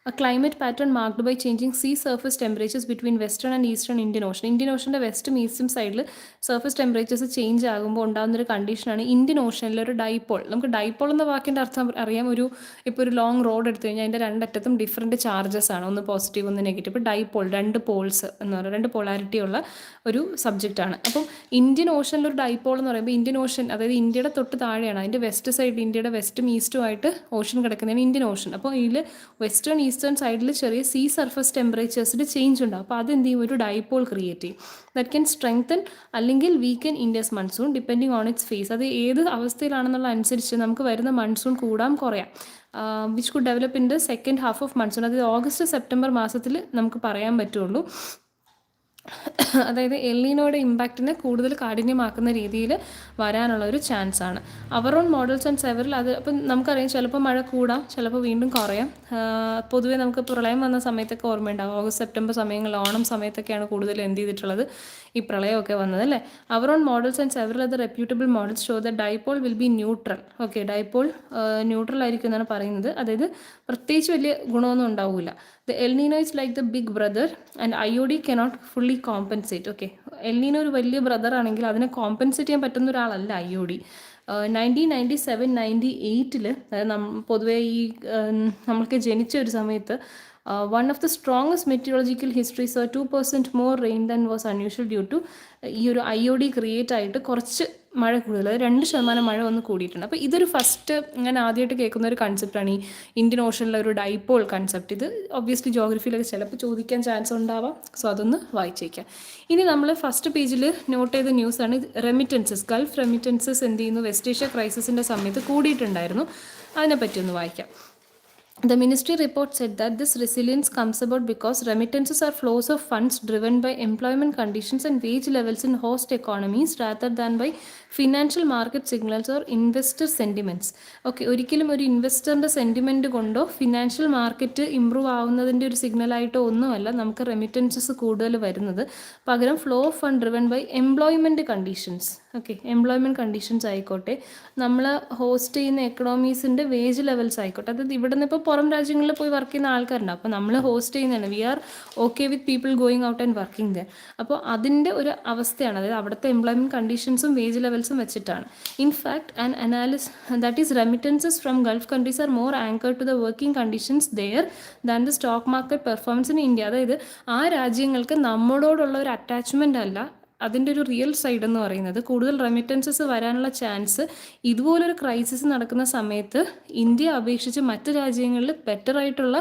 a climate pattern marked by changing sea surface temperatures between western and eastern Indian Ocean. Indian ഓഷൻ്റെ വെസ്റ്റും ഈസ്റ്റും സൈഡിൽ surface temperatures change ആകുമ്പോൾ ഉണ്ടാകുന്നൊരു കണ്ടീഷനാണ് Indian ഓഷനിൽ ഒരു ഡൈപോൾ. നമുക്ക് ഡൈപോൾ എന്ന വാക്കിൻ്റെ അർത്ഥം അറിയാം. ഇപ്പോൾ ഒരു ലോങ് റോഡ് എടുത്തു കഴിഞ്ഞാൽ അതിൻ്റെ രണ്ടറ്റത്തും ഡിഫറെൻറ്റ് ചാർജസ് ആണ്, ഒന്ന് പോസിറ്റീവ് ഒന്ന് നെഗറ്റീവ്. ഇപ്പോൾ ഡൈപോൾ രണ്ട് പോൾസ് എന്ന് പറയുന്നത്, രണ്ട് പൊളാരിറ്റി ഉള്ള ഒരു സബ്ജക്റ്റാണ്. അപ്പം ഇന്ത്യൻ ഓഷനിലൊരു ഡൈപോൾ എന്ന് പറയുമ്പോൾ ഇന്ത്യൻ ഓഷൻ, അതായത് ഇന്ത്യയുടെ തൊട്ട് താഴെയാണ്, അതിൻ്റെ വെസ്റ്റ് സൈഡ്, ഇന്ത്യയുടെ വെസ്റ്റും ഈസ്റ്റും ആയിട്ട് ഓഷൻ കിടക്കുന്നതാണ് ഇന്ത്യൻ ഓഷൻ. അപ്പോൾ ഇതിൽ വെസ്റ്റേൺ ഈസ്റ്റേൺ സൈഡിൽ ചെറിയ സീ സർഫസ് ടെമ്പറേച്ചേഴ്സിൽ ചേഞ്ച് ഉണ്ടാകും. അപ്പോൾ അതെന്ത് ചെയ്യും, ഒരു ഡൈപോൾ ക്രിയേറ്റ് ചെയ്യും. ദറ്റ് ക്യാൻ സ്ട്രെങ്തൻ അല്ലെങ്കിൽ weaken India's monsoon depending on its phase. അത് ഏത് അവസ്ഥയിലാണെന്നുള്ള അനുസരിച്ച് നമുക്ക് വരുന്ന മൺസൂൺ കൂടാം കുറയാം. Which could develop in the second half of monsoon. അതായത് ഓഗസ്റ്റ് സെപ്റ്റംബർ മാസത്തിൽ നമുക്ക് പറയാൻ പറ്റുള്ളൂ. അതായത് എൽനീനോയുടെ ഇമ്പാക്റ്റിനെ കൂടുതൽ കാഠിന്യമാക്കുന്ന രീതിയിൽ വരാനുള്ള ഒരു ചാൻസ് ആണ്. അവർ ഓൺ മോഡൽസ് ആൻഡ് സെവറിൽ അത് അപ്പം നമുക്കറിയാം, ചിലപ്പോൾ മഴ കൂടാം, ചിലപ്പോൾ വീണ്ടും കുറയാം. പൊതുവേ നമുക്ക് പ്രളയം വന്ന സമയത്തൊക്കെ ഓർമ്മയുണ്ടാകും, ഓഗസ്റ്റ് സെപ്റ്റംബർ സമയങ്ങളിൽ, ഓണം സമയത്തൊക്കെയാണ് കൂടുതൽ എന്ത് ചെയ്തിട്ടുള്ളത്, ഈ പ്രളയമൊക്കെ വന്നത് അല്ലേ. അവർ ഓൺ മോഡൽസ് ആൻഡ് സെവറിൽ അത് reputable models show the dipole will be neutral. Okay, dipole neutral ആയിരിക്കും എന്നാണ് പറയുന്നത്. അതായത് പ്രത്യേകിച്ച് വലിയ ഗുണമൊന്നും ഉണ്ടാവില്ല. The El Nino is like the big brother and IOD cannot fully compensate. Okay, El Nino ഒരു വലിയ ബ്രദർ ആണെങ്കിൽ അതിനെ കോമ്പൻസേറ്റ് ചെയ്യാൻ പറ്റുന്ന ഒരാളല്ല IOD. 1997-98 അതായത് പൊതുവേ ഈ നമ്മൾക്ക് ജനിച്ച ഒരു സമയത്ത് one of the strongest meteorological histories saw 2% more rain than was unusual due to ഈ ഒരു IOD ക്രിയേറ്റ് ആയിട്ട് കുറച്ച് മഴ കൂടുതൽ, 2% മഴ ഒന്ന് കൂടിയിട്ടുണ്ട്. അപ്പോൾ ഇതൊരു ഫസ്റ്റ് ഞാൻ ആദ്യമായിട്ട് കേൾക്കുന്ന ഒരു കൺസെപ്റ്റാണ് ഈ ഇന്ത്യൻ ഓഷനിലെ ഒരു ഡൈപോൾ കൺസെപ്റ്റ്. ഇത് ഒബ്വിയസ്ലി ജോഗ്രഫിയിലൊക്കെ ചിലപ്പോൾ ചോദിക്കാൻ ചാൻസ് ഉണ്ടാവാം. സോ അതൊന്ന് വായിച്ചേക്കാം. ഇനി നമ്മൾ ഫസ്റ്റ് പേജിൽ നോട്ട് ചെയ്ത ന്യൂസാണ് റെമിറ്റൻസസ്. ഗൾഫ് റെമിറ്റൻസസ് എന്ത് ചെയ്യുന്നു, വെസ്റ്റ് ഏഷ്യ ക്രൈസിസിൻ്റെ സമയത്ത് കൂടിയിട്ടുണ്ടായിരുന്നു. അതിനെപ്പറ്റി ഒന്ന് വായിക്കാം. The ministry report said that this resilience comes about because remittances are flows of funds driven by employment conditions and wage levels in host economies rather than by financial market signals or investor sentiments. Okay, ഒരിക്കലും ഒരു ഇൻവെസ്റ്ററിൻ്റെ sentiment കൊണ്ടോ financial market improve ആവുന്നതിൻ്റെ ഒരു സിഗ്നലായിട്ടോ ഒന്നുമല്ല നമുക്ക് remittances കൂടുതൽ വരുന്നത്. പകരം flow of fund driven by employment conditions. Okay, employment conditions ആയിക്കോട്ടെ, നമ്മൾ ഹോസ്റ്റ് ചെയ്യുന്ന എക്കണോമീസിൻ്റെ വേജ് ലെവൽസ് ആയിക്കോട്ടെ. അതായത് ഇവിടെ നിന്ന് ഇപ്പോൾ പുറം രാജ്യങ്ങളിൽ പോയി വർക്ക് ചെയ്യുന്ന ആൾക്കാരുണ്ട്. അപ്പോൾ നമ്മൾ ഹോസ്റ്റ് ചെയ്യുന്നതാണ്, we are okay with people going out and working there. അപ്പോൾ അതിൻ്റെ ഒരു അവസ്ഥയാണ്, അതായത് അവിടുത്തെ എംപ്ലോയ്മെൻറ്റ് കണ്ടീഷൻസും വേജ് ലെവൽസും വെച്ചിട്ടാണ്. In fact an analysis that is remittances from Gulf countries are more anchored to the working conditions there than the stock market performance in India. അതായത് ആ രാജ്യങ്ങൾക്ക് നമ്മളോടുള്ള ഒരു അറ്റാച്ച്മെൻ്റ് അല്ല അതിൻ്റെ ഒരു റിയൽ സൈഡ് എന്ന് പറയുന്നത് കൂടുതൽ റെമിറ്റൻസസ് വരാനുള്ള ചാൻസ് ഇതുപോലൊരു ക്രൈസിസ് നടക്കുന്ന സമയത്ത് ഇന്ത്യ അപേക്ഷിച്ച് മറ്റ് രാജ്യങ്ങളിൽ ബെറ്റർ ആയിട്ടുള്ള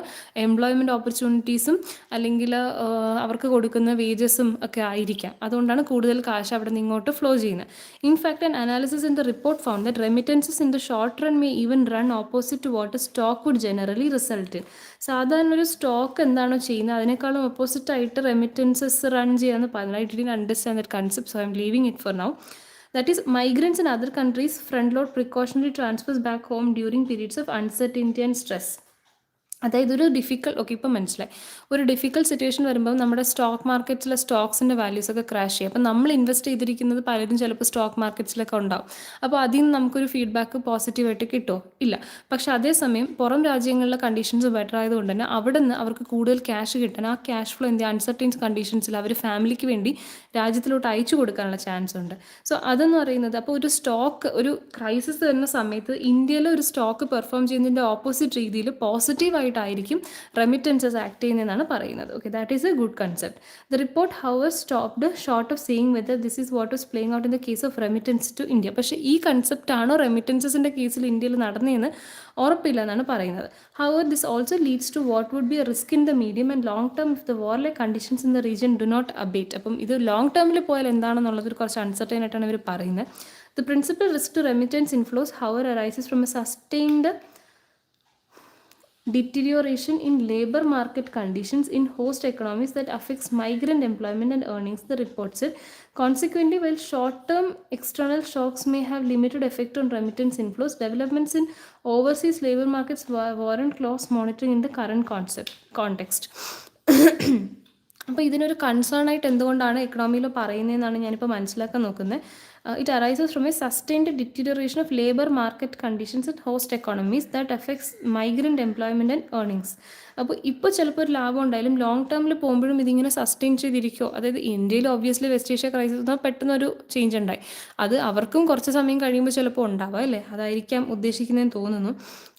എംപ്ലോയ്മെൻറ്റ് ഓപ്പർച്യൂണിറ്റീസും അല്ലെങ്കിൽ അവർക്ക് കൊടുക്കുന്ന വേജസും ഒക്കെ ആയിരിക്കാം. അതുകൊണ്ടാണ് കൂടുതൽ കാശ് അവിടെ നിന്ന് ഇങ്ങോട്ട് ഫ്ലോ ചെയ്യുന്നത്. In fact an analysis in the report found that remittances in the short run may even run opposite to what stock would generally result. സാധാരണ ഒരു സ്റ്റോക്ക് എന്താണോ ചെയ്യുന്നത് അതിനേക്കാളും ഓപ്പോസിറ്റ് ആയിട്ട് റെമിറ്റൻസസ് റൺ ചെയ്യാമെന്ന് പറഞ്ഞു. I didn't understand that concept, so I'm leaving it for now. That is, migrants in other countries front load precautionary transfers back home during periods of uncertainty and stress. അതായത് ഒരു ഇപ്പം മനസ്സിലായി, ഒരു difficult situation വരുമ്പോൾ നമ്മുടെ stock മാർക്കറ്റ്സിലെ സ്റ്റോക്സിൻ്റെ വാല്യൂസൊക്കെ crash ചെയ്യും. അപ്പം നമ്മൾ ഇൻവെസ്റ്റ് ചെയ്തിരിക്കുന്നത് പലരും ചിലപ്പോൾ സ്റ്റോക്ക് മാർക്കറ്റ്സിലൊക്കെ ഉണ്ടാവും. അപ്പോൾ അതിൽ നിന്ന് നമുക്കൊരു ഫീഡ്ബാക്ക് പോസിറ്റീവായിട്ട് കിട്ടുമോ? ഇല്ല. പക്ഷേ അതേസമയം പുറം രാജ്യങ്ങളിലെ കണ്ടീഷൻസ് ബെറ്റർ ആയതുകൊണ്ട് തന്നെ അവിടെ നിന്ന് അവർക്ക് കൂടുതൽ ക്യാഷ് കിട്ടാൻ ആ ക്യാഷ് ഫ്ലോ എന്ത് അൺസർട്ടൈൻ കണ്ടീഷൻസിൽ അവർ ഫാമിലിക്ക് വേണ്ടി രാജ്യത്തിലോട്ട് അയച്ചു കൊടുക്കാനുള്ള ചാൻസ് ഉണ്ട്. സോ അതെന്ന് പറയുന്നത് അപ്പോൾ ഒരു സ്റ്റോക്ക് ഒരു ക്രൈസിസ് വരുന്ന സമയത്ത് ഇന്ത്യയിലെ ഒരു സ്റ്റോക്ക് പെർഫോം ചെയ്യുന്നതിൻ്റെ ഓപ്പോസിറ്റ് രീതിയിൽ പോസിറ്റീവായിട്ടായിരിക്കും റെമിറ്റൻസസ് ആക്ട് ചെയ്യുന്നതെന്നാണ് പറയുന്നത്. Okay, that is a good concept. The report however stopped short of saying whether this is what was playing out in the case of remittance to India. പക്ഷേ ഈ concept ആണോ റെമിറ്റൻസസിൻ്റെ കേസിൽ ഇന്ത്യയിൽ നടന്നതെന്ന് ഉറപ്പില്ല എന്നാണ് പറയുന്നത്. However this also leads to what would be a risk in the medium and long term if the warlike conditions in the region do not abate. അപ്പം ഇത് ലോങ് ടേമിൽ പോയാൽ എന്താണെന്നുള്ളത് കുറച്ച് അൺസർട്ടൈൻ ആയിട്ടാണ് ഇവർ പറയുന്നത്. The principal risk to remittance inflows however arises from a sustained deterioration in labor market conditions in host economies that affects migrant employment and earnings, the report said. Consequently, while short-term external shocks may have limited effect on remittance inflows, developments in overseas labor markets warrant close monitoring in the current context. അപ്പോൾ ഇതിനൊരു concern ആയിട്ട് എന്തുകൊണ്ടാണ് എക്കണോമിയിൽ പറയുന്നതെന്നാണ് ഞാനിപ്പോൾ മനസ്സിലാക്കാൻ നോക്കുന്നത്. It arises from a sustained deterioration of labor market conditions in host economies that affects migrant employment and earnings. അപ്പോൾ ഇപ്പോൾ ചിലപ്പോൾ ഒരു ലാഭം ഉണ്ടായാലും ലോങ് ടേമിൽ പോകുമ്പോഴും ഇതിങ്ങനെ സസ്റ്റെയിൻ ചെയ്തിരിക്കുമോ? അതായത് ഇന്ത്യയിൽ ഒബ്വിയസ്ലി വെസ്റ്റ് ഏഷ്യ ക്രൈസിസ് പെട്ടെന്നൊരു ചേഞ്ച് ഉണ്ടായി. അത് അവർക്കും കുറച്ച് സമയം കഴിയുമ്പോൾ ചിലപ്പോൾ ഉണ്ടാവാം അല്ലേ? അതായിരിക്കാം ഉദ്ദേശിക്കുന്നതെന്ന് തോന്നുന്നു.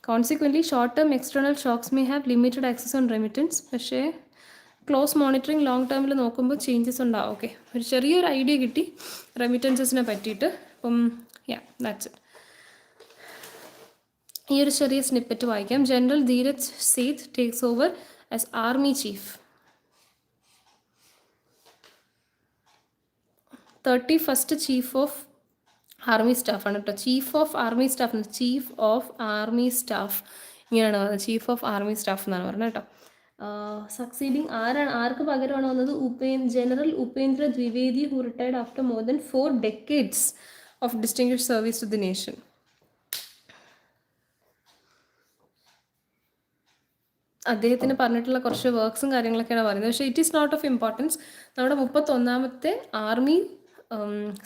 Consequently short term external shocks may have limited access on remittance. പക്ഷേ ക്ലോസ് മോണിറ്ററിങ് ലോങ് ടേമിൽ നോക്കുമ്പോൾ ചേഞ്ചസ് ഉണ്ടാവും. ഓക്കെ, ഒരു ചെറിയൊരു ഐഡിയ കിട്ടി റെമിറ്റൻസസിനെ പറ്റിയിട്ട്. അപ്പം ദാറ്റ്സ് ഇറ്റ്. ഈ ഒരു ചെറിയ സ്നിപ്പറ്റ് വായിക്കാം. General Dheeraj Seth takes over as army chief. 31st chief of army സ്റ്റാഫാണ് കേട്ടോ. ചീഫ് ഓഫ് ആർമി സ്റ്റാഫ് ഇങ്ങനെയാണ് പറയുന്നത്. ചീഫ് ഓഫ് ആർമി സ്റ്റാഫ് എന്നാണ് പറയുന്നത് കേട്ടോ. സക്സീഡിങ് ആർക്ക് പകരമാണ് വന്നത്? General Upendra Dwivedi, who retired after more than 4 decades of distinguished service to the nation. അദ്ദേഹത്തിന് പറഞ്ഞിട്ടുള്ള കുറച്ച് വർക്ക്സും കാര്യങ്ങളൊക്കെയാണ് പറയുന്നത്. പക്ഷേ it is not of importance. നമ്മുടെ 31ാമത്തെ ആർമി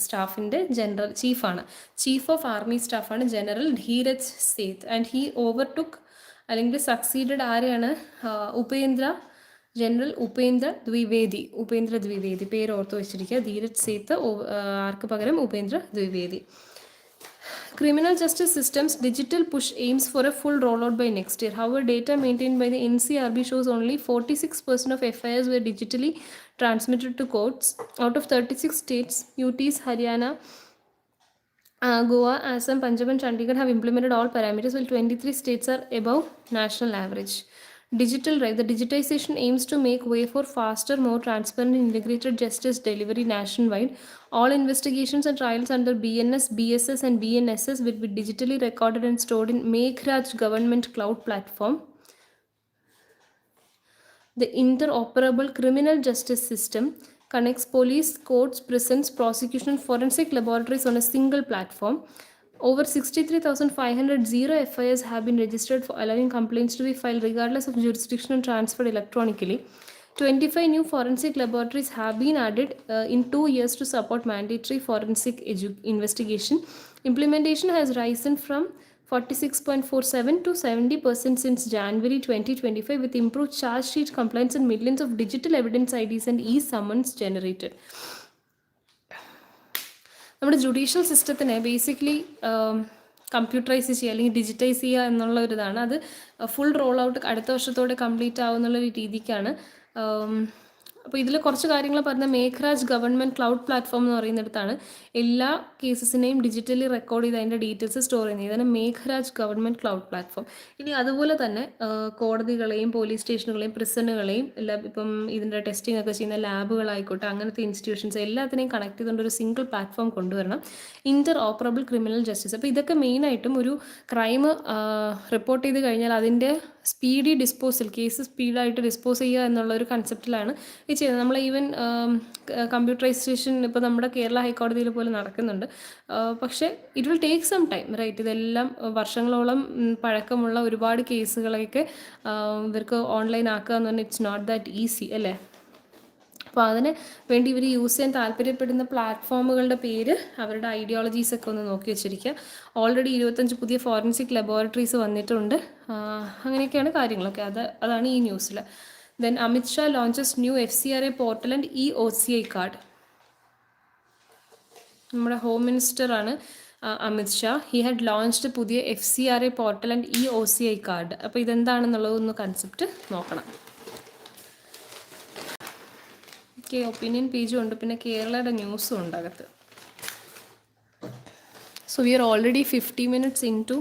സ്റ്റാഫിൻ്റെ ജനറൽ ചീഫാണ്. ചീഫ് ഓഫ് ആർമി സ്റ്റാഫാണ് general Dheeraj Seth. And he overtook അല്ലെങ്കിൽ സക്സീഡഡ് ആരെയാണ്? ജനറൽ ഉപേന്ദ്ര ദ്വിവേദി പേര് ഓർത്ത് വെച്ചിരിക്കുക. ധീരജ് സേത്ത് ആർക്ക് പകരം? Upendra Dwivedi. Criminal justice systems digital push aims for a full rollout by next year. However, data maintained by the NCRB shows only 46% of FIRs were digitally transmitted to courts. Out of 36 states, UTs, Haryana, Goa, Assam, Punjab and Chandigarh have implemented all parameters, while 23 states are above national average. Digital drive. The digitization aims to make way for faster, more transparent and integrated justice delivery nationwide. All investigations and trials under BNS, BSS and BNSS will be digitally recorded and stored in Meghraj government cloud platform. The interoperable criminal justice system connects police, courts, prisons, prosecution and forensic laboratories on a single platform. Over 63,500 zero FIRs have been registered, for allowing complaints to be filed regardless of jurisdiction and transferred electronically. 25 new forensic laboratories have been added in 2 years to support mandatory forensic investigation. Implementation has risen from 46.47 to 70% since January 2025, with improved charge sheet compliance and millions of digital evidence IDs and e-summons generated. നമ്മുടെ judicial സിസ്റ്റത്തിനെ basically computerise ചെയ്യുക അല്ലെങ്കിൽ digitise ചെയ്യുക എന്നുള്ള ഒരു ഇതാണ്. അത് full roll out അടുത്ത വർഷത്തോടെ complete ആവുന്നുള്ള ഒരു രീതിക്കാണ് അപ്പോൾ ഇതിൽ കുറച്ച് കാര്യങ്ങൾ പറഞ്ഞ മേഘ്രാജ് ഗവൺമെൻറ് ക്ലൗഡ് പ്ലാറ്റ്ഫോം എന്ന് പറയുന്നിടത്താണ് എല്ലാ കേസസിനെയും ഡിജിറ്റലി റെക്കോർഡ് ചെയ്ത് അതിൻ്റെ ഡീറ്റെയിൽസ് സ്റ്റോർ ചെയ്യുന്നത്. ഇതാണ് മേഘ്രാജ് ഗവൺമെൻറ് ക്ലൗഡ് പ്ലാറ്റ്ഫോം. ഇനി അതുപോലെ തന്നെ കോടതികളെയും പോലീസ് സ്റ്റേഷനുകളെയും പ്രിസണുകളെയും എല്ലാം ഇപ്പം ഇതിൻ്റെ ടെസ്റ്റിംഗ് ഒക്കെ ചെയ്യുന്ന ലാബുകളായിക്കോട്ടെ അങ്ങനത്തെ ഇൻസ്റ്റിറ്റ്യൂഷൻസ് എല്ലാത്തിനെയും കണക്ട് ചെയ്തുകൊണ്ട് ഒരു സിംഗിൾ പ്ലാറ്റ്ഫോം കൊണ്ടുവരണം. ഇൻ്റർ ഓപ്പറബിൾ ക്രിമിനൽ ജസ്റ്റിസ്. അപ്പോൾ ഇതൊക്കെ മെയിനായിട്ടും ഒരു ക്രൈം റിപ്പോർട്ട് ചെയ്ത് കഴിഞ്ഞാൽ അതിൻ്റെ സ്പീഡി ഡിസ്പോസൽ, കേസ് സ്പീഡായിട്ട് ഡിസ്പോസ് ചെയ്യുക എന്നുള്ള ഒരു കൺസെപ്റ്റിലാണ് ഇത് ചെയ്യുന്നത്. നമ്മൾ ഈവൻ കമ്പ്യൂട്ടറൈസേഷൻ ഇപ്പോൾ നമ്മുടെ കേരള ഹൈക്കോടതിയിൽ പോലും നടക്കുന്നുണ്ട്. പക്ഷേ it will take some time, right? ഇതെല്ലാം വർഷങ്ങളോളം പഴക്കമുള്ള ഒരുപാട് കേസുകളൊക്കെ ഇവർക്ക് ഓൺലൈൻ ആക്കുക എന്ന് പറഞ്ഞാൽ ഇറ്റ്സ് നോട്ട് ദാറ്റ് ഈസി, അല്ലേ? അപ്പോൾ അതിന് വേണ്ടി ഇവർ യൂസ് ചെയ്യാൻ താല്പര്യപ്പെടുന്ന പ്ലാറ്റ്ഫോമുകളുടെ പേര്, അവരുടെ ഐഡിയോളജീസൊക്കെ ഒന്ന് നോക്കി വെച്ചിരിക്കുക. ഓൾറെഡി 25 പുതിയ ഫോറൻസിക് ലബോറട്ടറീസ് വന്നിട്ടുണ്ട്. അങ്ങനെയൊക്കെയാണ് കാര്യങ്ങളൊക്കെ. അതാണ് ഈ ന്യൂസിൽ. Then Amit Shah launches new FCRA portal and OCI card. നമ്മുടെ ഹോം മിനിസ്റ്ററാണ് Amit Shah. He had launched പുതിയ FCRA portal and OCI card. അപ്പോൾ ഇതെന്താണെന്നുള്ളതൊന്ന് കൺസെപ്റ്റ് നോക്കണം. ഒപ്പീനിയൻ പേജും ഉണ്ട്, പിന്നെ കേരളയുടെ ന്യൂസും ഉണ്ട് അകത്ത്. So we are already 50 minutes into.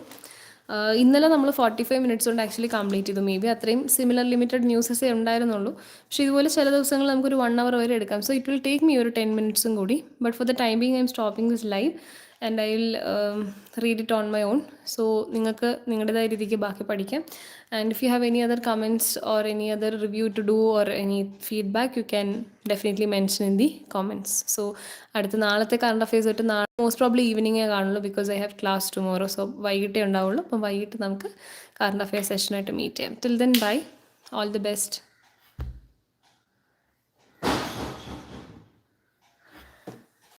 ഇന്നലെ നമ്മൾ 45 minutes കൊണ്ട് ആക്ച്വലി കംപ്ലീറ്റ് ചെയ്തു. മേ ബി അത്രയും സിമിലർ ലിമിറ്റഡ് ന്യൂസസേ ഉണ്ടായിരുന്നുള്ളൂ. പക്ഷേ ഇതുപോലെ ചില ദിവസങ്ങൾ നമുക്കൊരു 1 hour വരെ എടുക്കാം. So it will take me ഒരു 10 minutes കൂടി. But for the time being I'm stopping this live and I will read it on my own. So നിങ്ങൾക്ക് നിങ്ങളുടേതായ രീതിക്ക് ബാക്കി പഠിക്കാം. And if you have any other comments or any other review to do or any feedback you can definitely mention in the comments. So അടുത്ത നാളത്തെ current affairs ആയിട്ട് നാളെ most probably ഈവനിങ്ങേ കാണുള്ളൂ, because I have class tomorrow. So വൈകിട്ടേ ഉണ്ടാവുള്ളൂ. അപ്പം വൈകിട്ട് നമുക്ക് കറണ്ട് അഫയേഴ്സ് സെഷനായിട്ട് മീറ്റ് ചെയ്യാം. Till then bye, all the best.